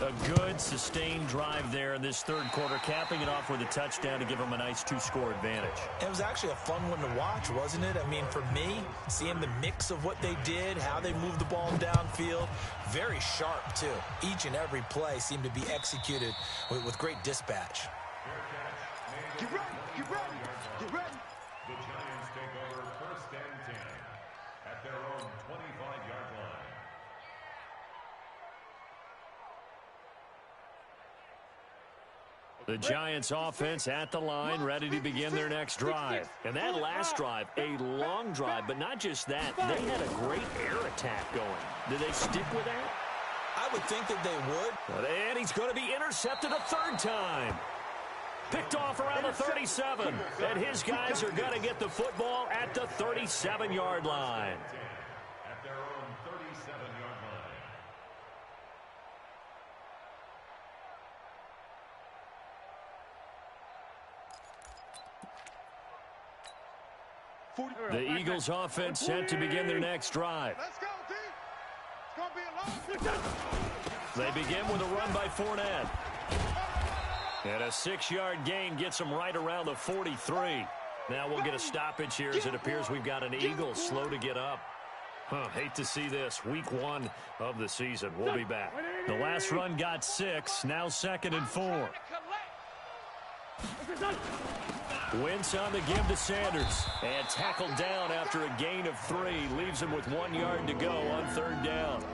A good, sustained drive there in this 3rd quarter, capping it off with a touchdown to give them a nice 2-score advantage. It was actually a fun one to watch, wasn't it? I mean, for me, seeing the mix of what they did, how they moved the ball downfield, very sharp, too. Each and every play seemed to be executed with great dispatch. Get ready. Get ready. Get ready. The Giants take over 1st and 10 at their own 25-yard line. The Giants offense at the line, ready to begin their next drive. And that last drive, a long drive, but not just that. They had a great air attack going. Did they stick with that? I would think that they would. And he's going to be intercepted a 3rd time. Picked off around the 37. And his guys are going to get the football at the 37-yard line. At their own 37-yard line. The Eagles offense set to begin their next drive. Let's go, D. It's going to be a long. They begin with a run by Fournette. And a 6-yard gain gets them right around the 43. Now we'll get a stoppage here as it appears we've got an Eagle slow to get up. Hate to see this. Week 1 of the season. We'll be back. The last run got 6. Now 2nd and 4. Wentz on the give to Sanders. And tackled down after a gain of 3. Leaves him with 1 yard to go on 3rd down.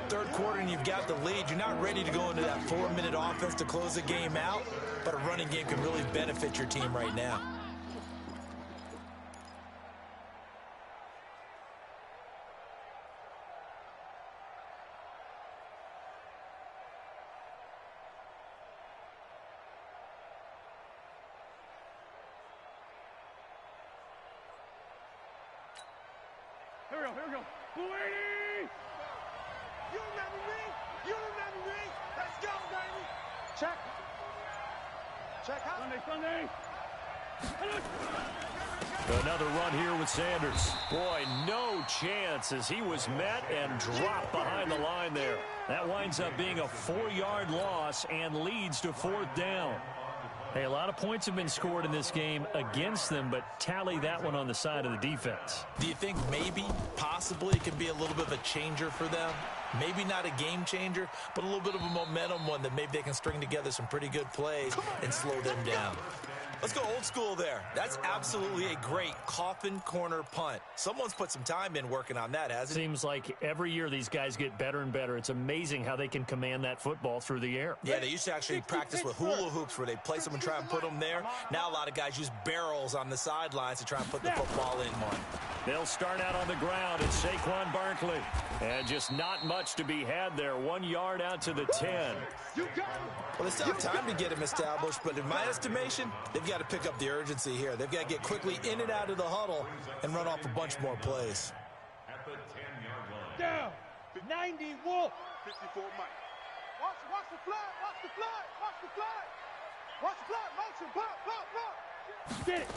3rd quarter and you've got the lead. You're not ready to go into that 4-minute offense to close the game out, but a running game can really benefit your team right now. Here we go. 280. You remember me? You remember me? Let's go, baby. Check. Check out. Sunday, Sunday. Another run here with Sanders. Boy, no chance as he was met and dropped behind the line there. That winds up being a 4-yard loss and leads to 4th down. Hey, a lot of points have been scored in this game against them, but tally that one on the side of the defense. Do you think maybe, possibly, it can be a little bit of a changer for them? Maybe not a game changer, but a little bit of a momentum one that maybe they can string together some pretty good plays and slow them down. Let's go old school there. That's absolutely a great coffin corner punt. Someone's put some time in working on that, hasn't it? Seems like every year these guys get better and better. It's amazing how they can command that football through the air. Yeah, they used to actually practice with hula hoops where they place them and try and put them there. Now a lot of guys use barrels on the sidelines to try and put the football in one. They'll start out on the ground. It's Saquon Barkley. And just not much to be had there. 1 yard out to the 10. Well, they still have time to get him established, but in my estimation, they've got to pick up the urgency here. They've got to get quickly in and out of the huddle and run off a bunch more plays. At the 10-yard line. Down. 90 Wolf. 54 Mike. Watch the flag. Watch the flag. Watch the flag. Watch the flag. Motion. Block, block, block. Get it.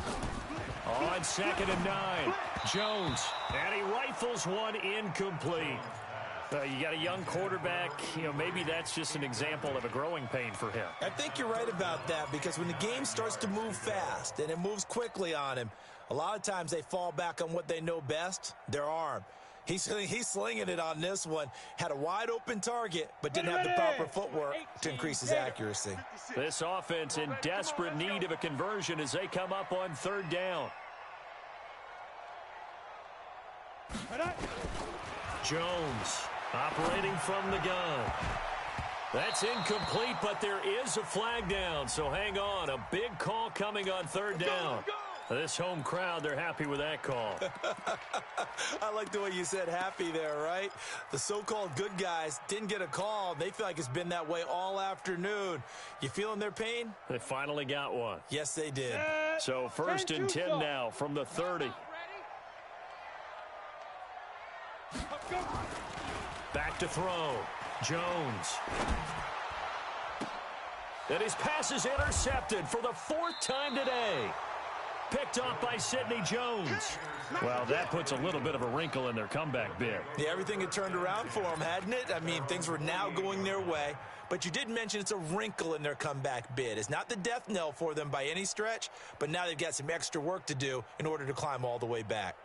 On 2nd and 9. Jones. And he rifles one incomplete. You got a young quarterback. You know, maybe that's just an example of a growing pain for him. I think you're right about that, because when the game starts to move fast and it moves quickly on him, a lot of times they fall back on what they know best, their arm. He's slinging it on this one. Had a wide open target, but didn't have the proper footwork to increase his accuracy. This offense in desperate need of a conversion as they come up on 3rd down. Jones operating from the gun. That's incomplete, but there is a flag down, so hang on. A big call coming on 3rd down. This home crowd, they're happy with that call. I like the way you said happy there, right? The so-called good guys didn't get a call. They feel like it's been that way all afternoon. You feeling their pain? They finally got one. Yes, they did. So 1st and 10 now from the 30. Back to throw. Jones. And his pass is intercepted for the 4th time today. Picked off by Sidney Jones. Well, that puts a little bit of a wrinkle in their comeback bid. Yeah, everything had turned around for them, hadn't it? I mean, things were now going their way. But you did mention it's a wrinkle in their comeback bid. It's not the death knell for them by any stretch, but now they've got some extra work to do in order to climb all the way back.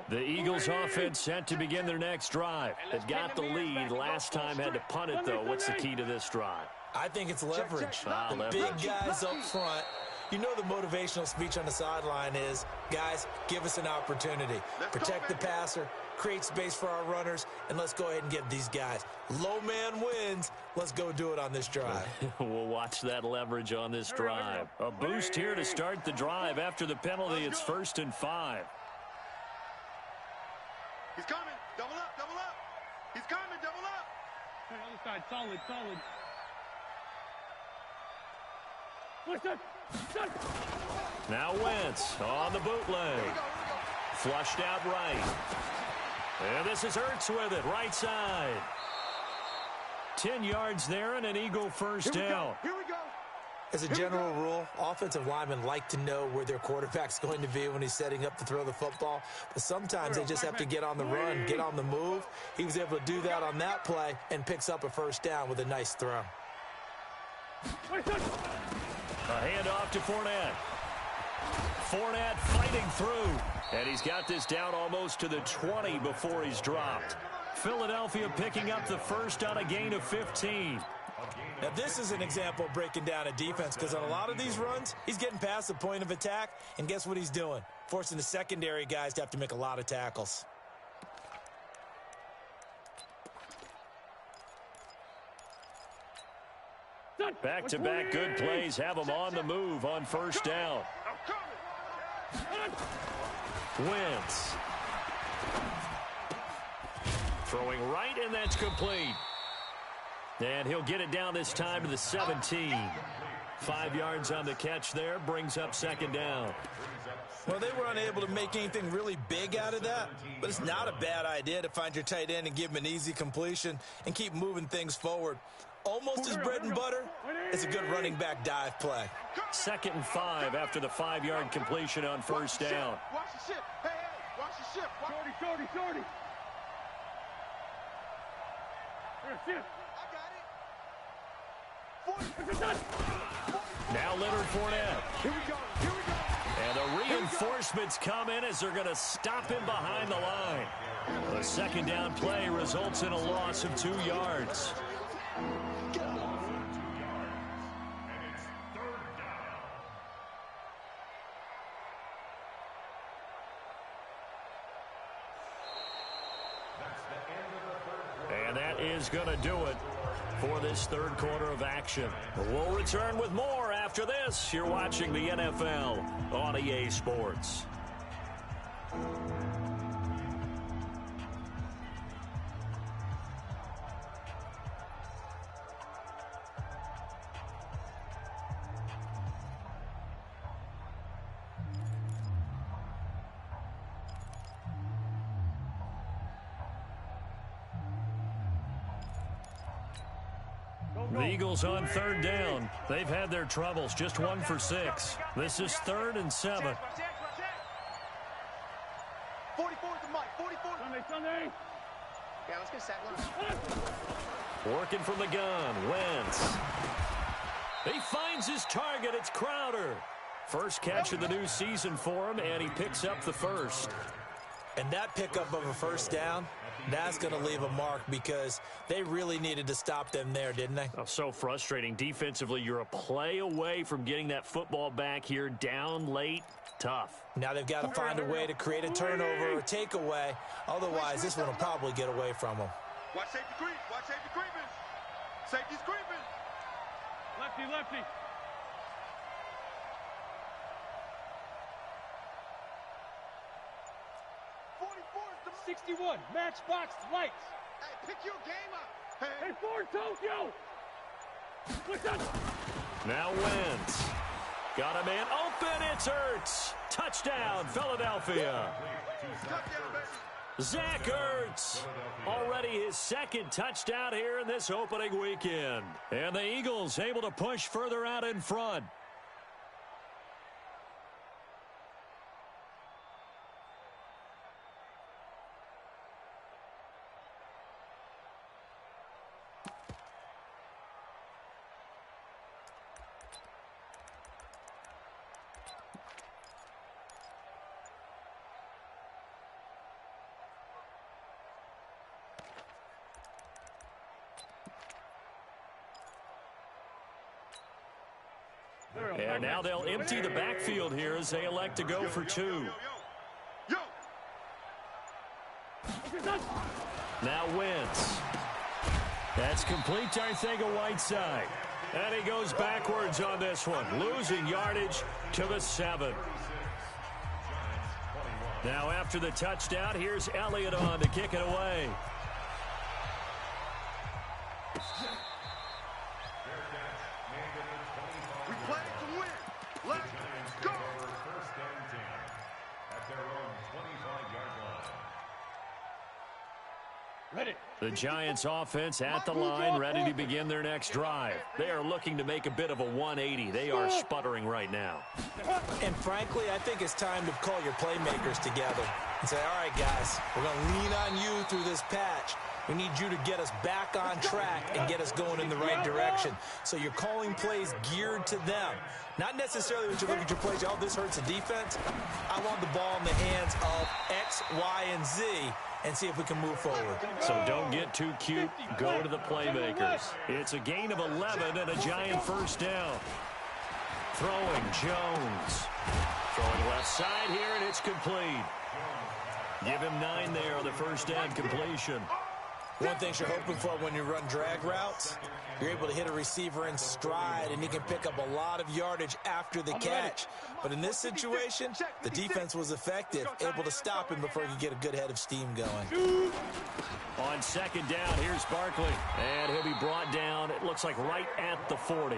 The Eagles offense set to begin their next drive. They've got the lead. Last time had to punt it, though. What's the key to this drive? I think it's leverage. The leverage. big guys up front. You know the motivational speech on the sideline is, guys, give us an opportunity. Protect the passer, create space for our runners, and let's go ahead and get these guys. Low man wins. Let's go do it on this drive. We'll watch that leverage on this drive. A boost here to start the drive. After the penalty, it's 1st and 5. He's coming. Double up, double up. He's coming, double up. Hey, other side, solid, solid. What's that? Now Wentz on the bootleg. Flushed out right. And this is Ertz with it, right side. 10 yards there and an Eagle 1st down. Here we go. As a general rule, offensive linemen like to know where their quarterback's going to be when he's setting up to throw the football. But sometimes they just have to get on the run, get on the move. He was able to do that on that play and picks up a 1st down with a nice throw. A handoff to Fournette. Fournette fighting through. And he's got this down almost to the 20 before he's dropped. Philadelphia picking up the 1st on a gain of 15. Now, this is an example of breaking down a defense, because on a lot of these runs, he's getting past the point of attack, and guess what he's doing? Forcing the secondary guys to have to make a lot of tackles. Back-to-back good plays have him on the move on 1st down. Wentz. Throwing right, and that's complete. And he'll get it down this time to the 17. 5 yards on the catch there, brings up second down. Well, they were unable to make anything really big out of that, but it's not a bad idea to find your tight end and give him an easy completion and keep moving things forward. Almost his bread and butter. It's a good running back dive play. 2nd and 5 after the 5-yard completion on first down. Watch the ship. Hey, hey, watch the ship. Shorty. Here, I got it. 40. Now Leonard Fournette. Here we go. And the reinforcements come in as they're going to stop him behind the line. The second down play results in a loss of 2 yards. And that is going to do it for this third quarter of action. We'll return with more after this. You're watching the NFL on EA Sports. The Eagles on third down. They've had their troubles, just 1 for 6. This is 3rd and 7. 44 to Mike. 44. Sunday. Yeah, let's get set line. Working from the gun, Wentz. He finds his target. It's Crowder. First catch of the new season for him, and he picks up the first. And that pickup of a first down, that's going to leave a mark because they really needed to stop them there, didn't they? Oh, so frustrating. Defensively, you're a play away from getting that football back here down late. Tough. Now they've got to find a way to create a turnover or takeaway. Otherwise, this one will probably get away from them. Watch safety creep. Watch safety creeping. Safety's creeping. Lefty. 61, matchbox lights. Hey, pick your game up. Hey, Ford Tokyo. What's up? Now Wentz. Got a man open. It's Ertz. Touchdown, Philadelphia. Zach Ertz. Already his 2nd touchdown here in this opening weekend. And the Eagles able to push further out in front. And now they'll empty the backfield here as they elect to go for 2. Now Wentz. That's complete to Arcega-Whiteside. And he goes backwards on this one, losing yardage to the 7. Now after the touchdown, here's Elliott on to kick it away. We play to win. Let's go. First and 10 at their own 25-yard line. Ready. The Giants offense at the line, ready to begin their next drive. They are looking to make a bit of a 180. They are sputtering right now. And frankly, I think it's time to call your playmakers together and say, all right, guys, we're going to lean on you through this patch. We need you to get us back on track and get us going in the right direction. So you're calling plays geared to them. Not necessarily when you look at your plays, oh, this hurts the defense. I want the ball in the hands of X, Y, and Z and see if we can move forward. So don't get too cute. Go to the playmakers. It's a gain of 11 and a Giant first down. Throwing Jones. Throwing left side here, and it's complete. Give him 9 there on the first down completion. One thing you're hoping for when you run drag routes, you're able to hit a receiver in stride, and he can pick up a lot of yardage after the catch. But in this situation, the defense was effective, able to stop him before he could get a good head of steam going. On second down, here's Barkley. And he'll be brought down, it looks like right at the 40.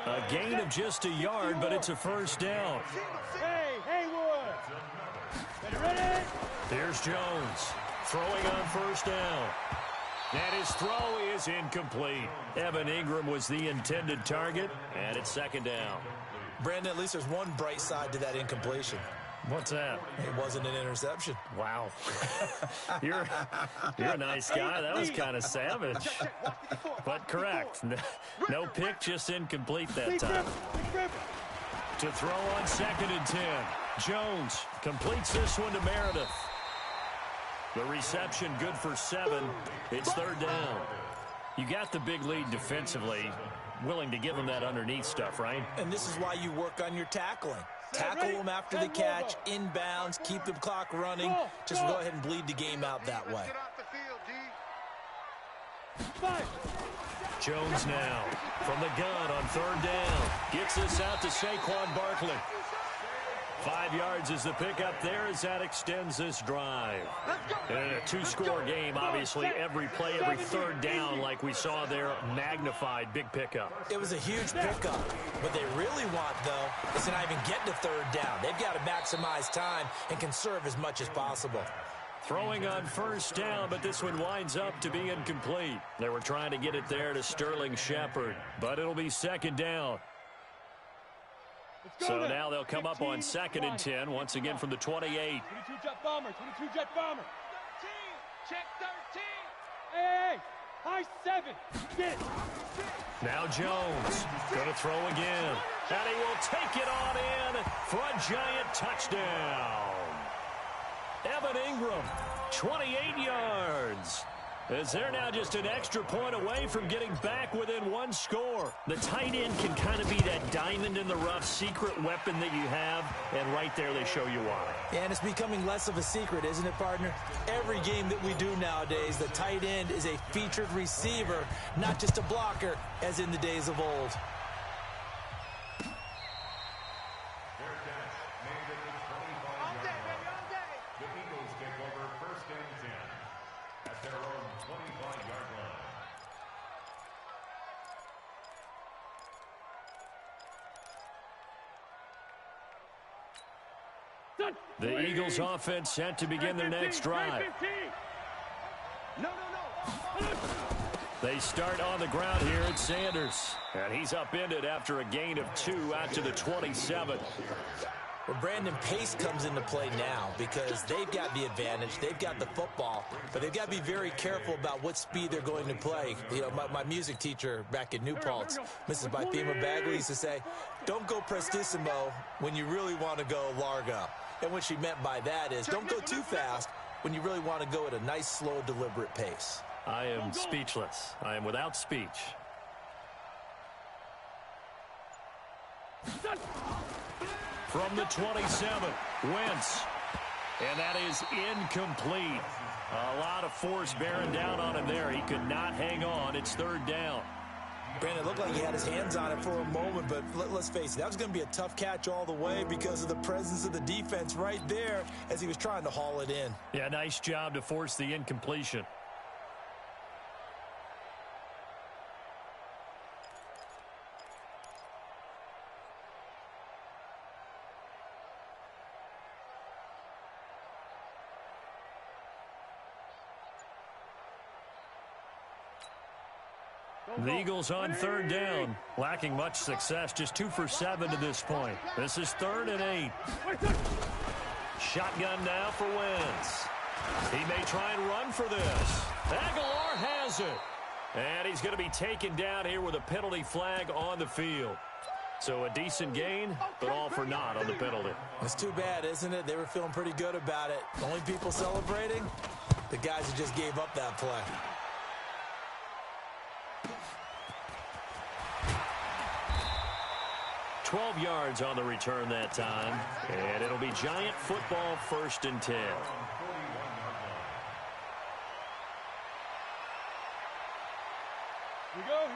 A gain of just a yard, but it's a first down. Hey, Haywood. Ready? Here's Jones throwing on first down. And his throw is incomplete. Evan Ingram was the intended target, and it's second down. Brandon, at least there's one bright side to that incompletion. What's that? It wasn't an interception. Wow. You're a nice guy. That was kind of savage. But correct. No pick, just incomplete that time. To throw on 2nd and 10. Jones completes this one to Meredith. The reception good for 7. It's 3rd down. You got the big lead defensively. Willing to give them that underneath stuff, right? And this is why you work on your tackling. Tackle them after the catch, inbounds, keep the clock running. Just go ahead and bleed the game out that way. Jones now from the gun on 3rd down. Gets this out to Saquon Barkley. 5 yards is the pickup there as that extends this drive. And in a 2-score game, obviously, every play, every 3rd down, like we saw there, magnified big pickup. It was a huge pickup. What they really want, though, is to not even get to 3rd down. They've got to maximize time and conserve as much as possible. Throwing on 1st down, but this one winds up to be incomplete. They were trying to get it there to Sterling Shepard, but it'll be 2nd down. So now they'll come up on 2nd and 10, once again from the 28. 22 jet bomber, 22 jet bomber. 13, check 13. Hey, high 7. Get. Now Jones going to throw again. And he will take it on in for a giant touchdown. Evan Ingram, 28 yards. As they're now just an extra point away from getting back within 1 score. The tight end can kind of be that diamond in the rough secret weapon that you have, and right there they show you why. Yeah, and it's becoming less of a secret, isn't it, partner? Every game that we do nowadays, the tight end is a featured receiver, not just a blocker, as in the days of old. The Eagles offense set to begin their next drive. They start on the ground here at Sanders. And he's upended after a gain of 2 out to the 27. Well, Brandon, pace comes into play now because they've got the advantage. They've got the football, but they've got to be very careful about what speed they're going to play. You know, my music teacher back in New Paltz, Mrs. Bythema Bagley, used to say, don't go prestissimo when you really want to go largo. And what she meant by that is don't go too fast when you really want to go at a nice, slow, deliberate pace. I am speechless. I am without speech. From the 27, Wentz. And that is incomplete. A lot of force bearing down on him there. He could not hang on. It's 3rd down. Brandon, it looked like he had his hands on it for a moment, but let's face it, that was going to be a tough catch all the way because of the presence of the defense right there as he was trying to haul it in. Yeah, nice job to force the incompletion. The Eagles on 3rd down, lacking much success, just 2 for 7 to this point. This is 3rd and 8. Shotgun now for Wentz. He may try and run for this. Aguilar has it. And he's going to be taken down here with a penalty flag on the field. So a decent gain, but all for naught on the penalty. It's too bad, isn't it? They were feeling pretty good about it. The only people celebrating, the guys who just gave up that play. $12 yards on the return that time, and it'll be Giant football 1st and 10.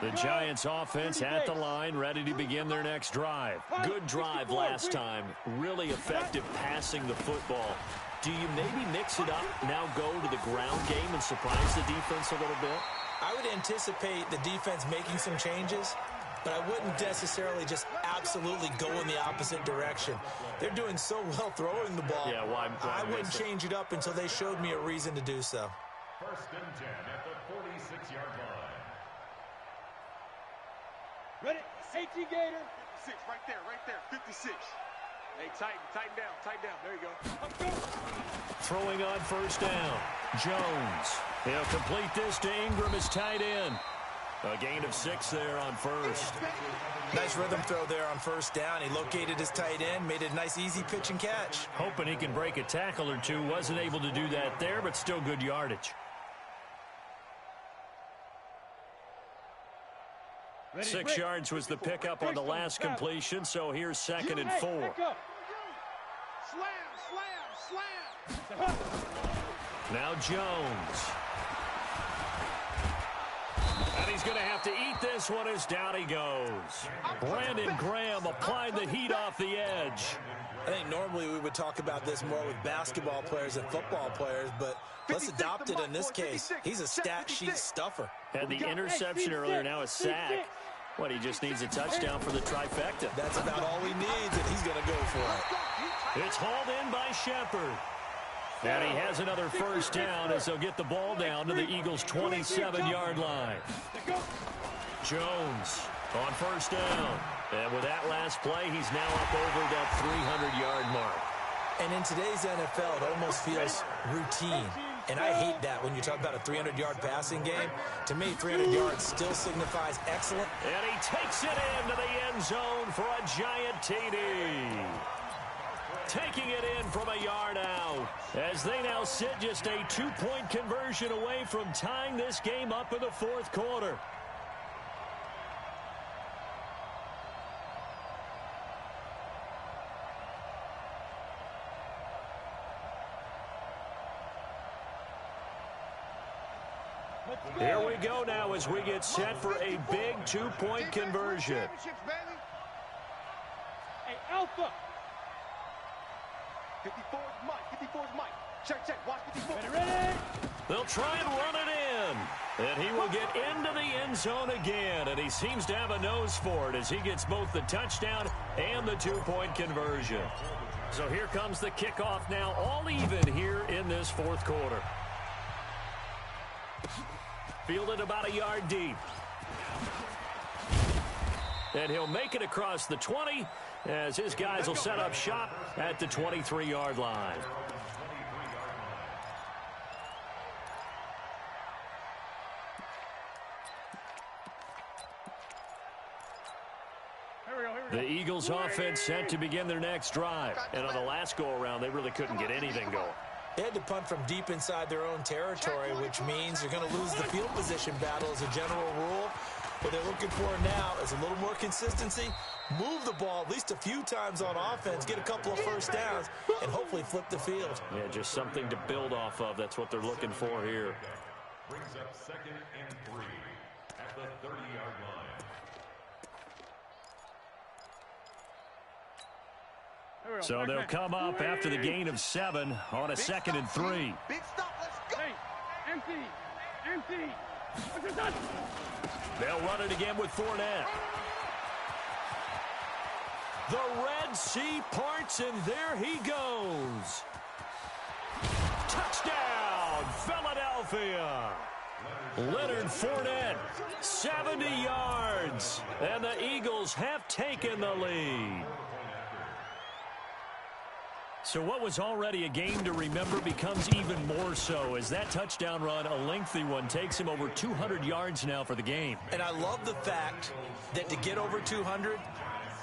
The Giants offense at the line, ready to begin their next drive. Good drive last time. Really effective passing the football. Do you maybe mix it up, now go to the ground game and surprise the defense a little bit? I would anticipate the defense making some changes. but I wouldn't necessarily just absolutely go in the opposite direction. They're doing so well throwing the ball. Yeah, why I wouldn't change it up until they showed me a reason to do so. 1st and 10 at the 46-yard line. Ready? 18 Gator. 56, right there, 56. Hey, tighten down. There you go. Throwing on 1st down. Jones. He'll complete this to Ingram as tight end. A gain of 6 there on 1st. Nice rhythm throw there on 1st down. He located his tight end, made it a nice easy pitch and catch. Hoping he can break a tackle or two. Wasn't able to do that there, but still good yardage. Ready, 6 yards was the pickup on the last completion, so here's 2nd and 4. Back up. Slam. Now Jones. And he's going to have to eat this one as down he goes. Brandon Graham applied the heat off the edge. I think normally we would talk about this more with basketball players and football players, but let's adopt it in this case. He's a stat sheet stuffer. Had the interception earlier, now a sack. What, he just needs a touchdown for the trifecta. That's about all he needs, and he's going to go for it. It's hauled in by Shepard. And he has another 1st down as they'll get the ball down to the Eagles' 27-yard line. Jones on 1st down. And with that last play, he's now up over that 300-yard mark. And in today's NFL, it almost feels routine. And I hate that when you talk about a 300-yard passing game. To me, 300 yards still signifies excellent. And he takes it into the end zone for a giant TD. Taking it in from a yard out as they now sit just a 2-point conversion away from tying this game up in the 4th quarter. Here we go now as we get set for a big 2-point conversion. Hey, Alpha. 54 is Mike. Check. Watch 54. Ready. They'll try and run it in. And he will get into the end zone again. And he seems to have a nose for it as he gets both the touchdown and the 2-point conversion. So here comes the kickoff now, all even here in this 4th quarter. Fielded about a yard deep. And he'll make it across the 20 as his guys will set up shop at the 23-yard line. The Eagles offense set to begin their next drive. And on the last go-around, they really couldn't get anything going. They had to punt from deep inside their own territory, which means you're going to lose the field position battle as a general rule. What they're looking for now is a little more consistency, move the ball at least a few times on offense, get a couple of 1st downs, and hopefully flip the field. Yeah, just something to build off of. That's what they're looking for here. Brings up 2nd and 3 at the 30-yard line. So they'll come up after the gain of 7 on a 2nd and 3. Big stop, let's go. Hey, empty. They'll run it again with Fournette. The Red Sea parts, and there he goes. Touchdown, Philadelphia. Leonard Fournette, 70 yards, and the Eagles have taken the lead. So what was already a game to remember becomes even more so as that touchdown run, a lengthy one, takes him over 200 yards now for the game. And I love the fact that to get over 200,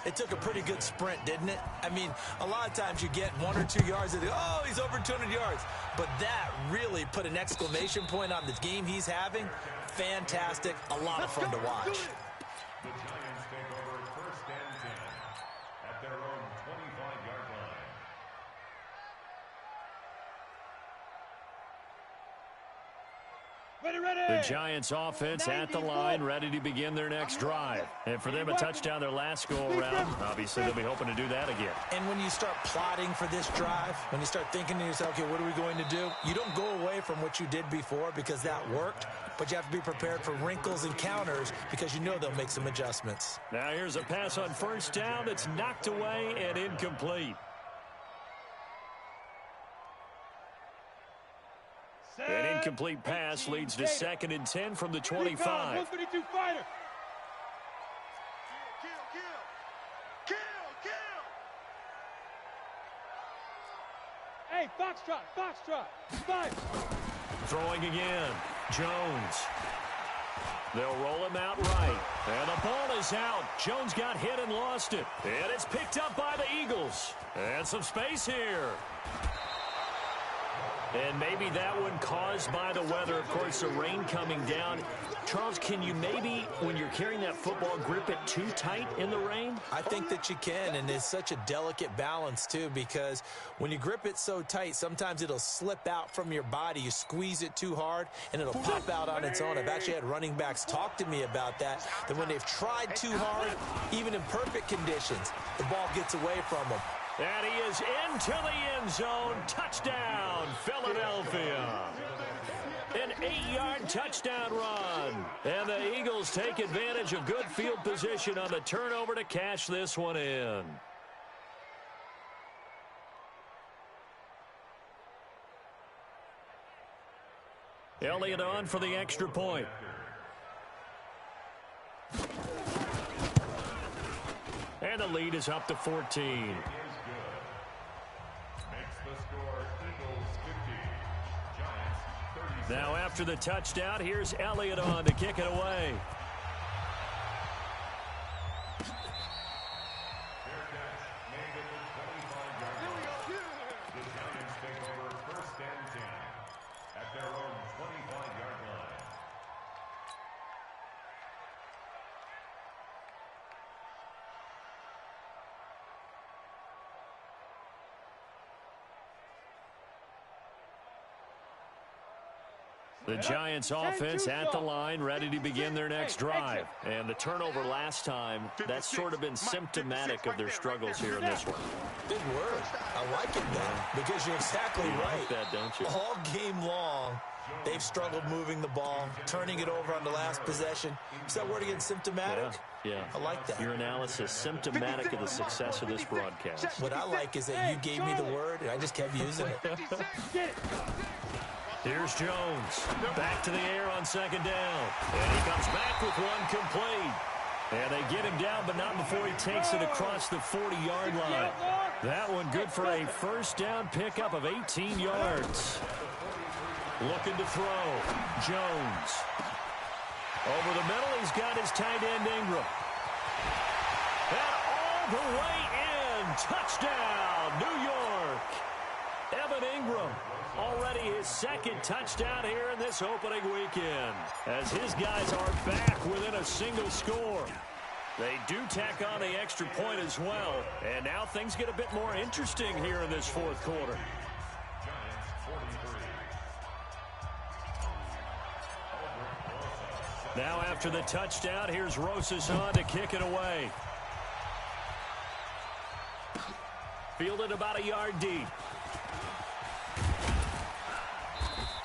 it took a pretty good sprint, didn't it? I mean, a lot of times you get 1 or 2 yards and oh, he's over 200 yards. But that really put an exclamation point on the game he's having. Fantastic. A lot of fun to watch. The Giants take over 1st and 10 at their own 25-yard line. The Giants offense at the line, ready to begin their next drive. And for them, a touchdown their last go-around. Obviously, they'll be hoping to do that again. And when you start plotting for this drive, when you start thinking to yourself, okay, what are we going to do? You don't go away from what you did before because that worked, but you have to be prepared for wrinkles and counters because you know they'll make some adjustments. Now here's a pass on first down that's knocked away and incomplete. An incomplete pass leads to 2nd and 10 from the 25. 152 fighter. Kill. Hey, Foxtrot. 5. Throwing again. Jones. They'll roll him out right. And the ball is out. Jones got hit and lost it. And it's picked up by the Eagles. And some space here. And maybe that one caused by the weather. Of course, the rain coming down. Charles, can you maybe, when you're carrying that football, grip it too tight in the rain? I think that you can, and it's such a delicate balance, too, because when you grip it so tight, sometimes it'll slip out from your body. You squeeze it too hard, and it'll pop out on its own. I've actually had running backs talk to me about that when they've tried too hard, even in perfect conditions, the ball gets away from them. And he is into the end zone. Touchdown, Philadelphia. An 8-yard touchdown run. And the Eagles take advantage of good field position on the turnover to cash this one in. Elliott on for the extra point. And the lead is up to 14. Now after the touchdown, here's Elliott on to kick it away. The Giants take over 1st and 10 at their own 25-yard line. The Giants offense at the line, ready to begin their next drive. And the turnover last time, that's sort of been symptomatic of their struggles here in this one. Big word. I like it, though, because you're exactly You right. like that, don't you? All game long, they've struggled moving the ball, turning it over on the last possession. Is that word again, symptomatic? Yeah. I like that. Your analysis, symptomatic of the success of this broadcast. What I like is that you gave me the word, and I just kept using it. Get it. Here's Jones. Back to the air on 2nd down. And he comes back with one complete. And they get him down, but not before he takes it across the 40-yard line. That one good for a first down pickup of 18 yards. Looking to throw. Jones. Over the middle, he's got his tight end Ingram. And all the way in. Touchdown, New York. Evan Ingram. Already his 2nd touchdown here in this opening weekend, as his guys are back within a single score. They do tack on the extra point as well, and now things get a bit more interesting here in this 4th quarter. Now after the touchdown, here's Rosas on to kick it away. Fielded about a yard deep.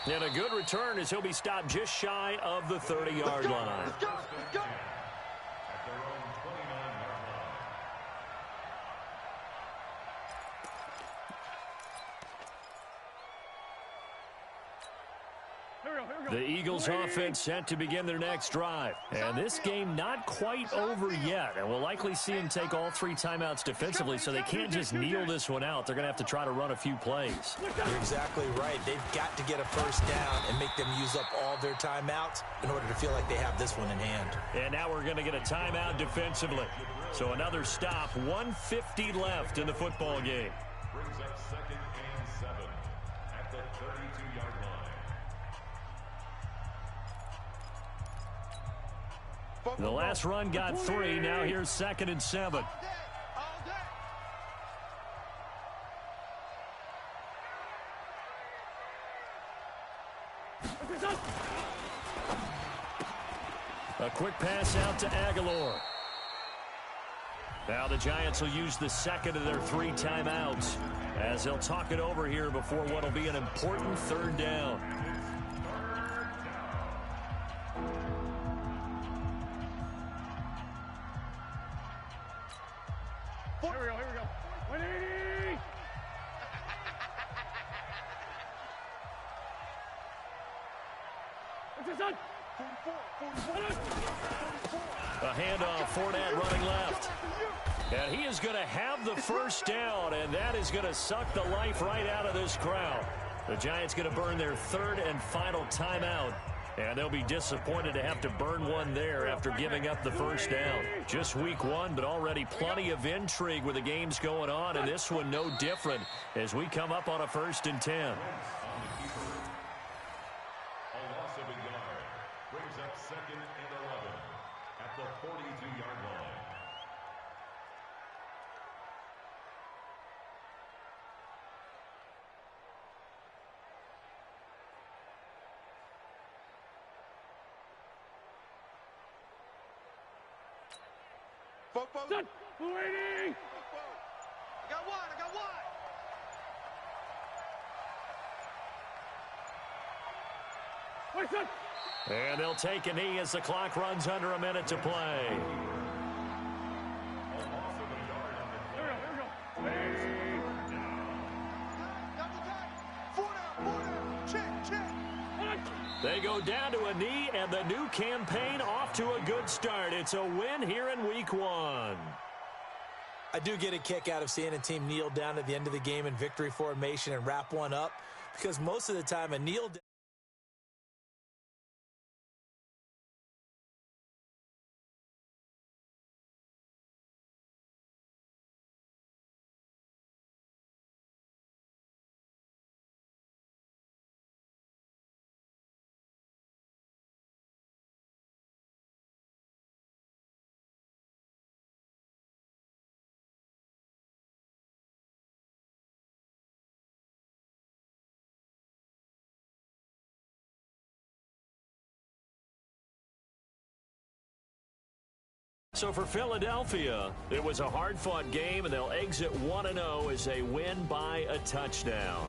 And a good return as he'll be stopped just shy of the 30-yard line. Let's go. At their own 29-yard line. The Eagles offense set to begin their next drive. And this game not quite over yet. And we'll likely see them take all 3 timeouts defensively, so they can't just kneel this one out. They're going to have to try to run a few plays. You're exactly right. They've got to get a first down and make them use up all their timeouts in order to feel like they have this one in hand. And now we're going to get a timeout defensively. So another stop, 1:50 left in the football game. Brings up 2nd and 7 at the 32-yard line. The last run got 3. Now here's 2nd and 7. All day. quick pass out to Aguilar. Now the Giants will use the second of their 3 timeouts as they'll talk it over here before what will be an important third down. Here we go, here we go. 180! What's this on? 44. A handoff, Fournette running left. And he is going to have the first down, and that is going to suck the life right out of this crowd. The Giants going to burn their 3rd and final timeout, and they'll be disappointed to have to burn one there after giving up the first down. Just week 1, but already plenty of intrigue with the games going on, and this one no different as we come up on a 1st and 10. A loss of a yard brings up 2nd and 11 at the 42-yard line. Football. Son, 280! I got one. Wait, son! And they'll take a knee as the clock runs under a minute to play. A loss of a yard on the Here we go, here we go. 180! Double tight. 4 down. Check. They go down to a knee, and the new campaign off to a good start. It's a win here in week 1. I do get a kick out of seeing a team kneel down at the end of the game in victory formation and wrap one up, because most of the time a kneel down So for Philadelphia, it was a hard-fought game, and they'll exit 1-0 as they win by a touchdown.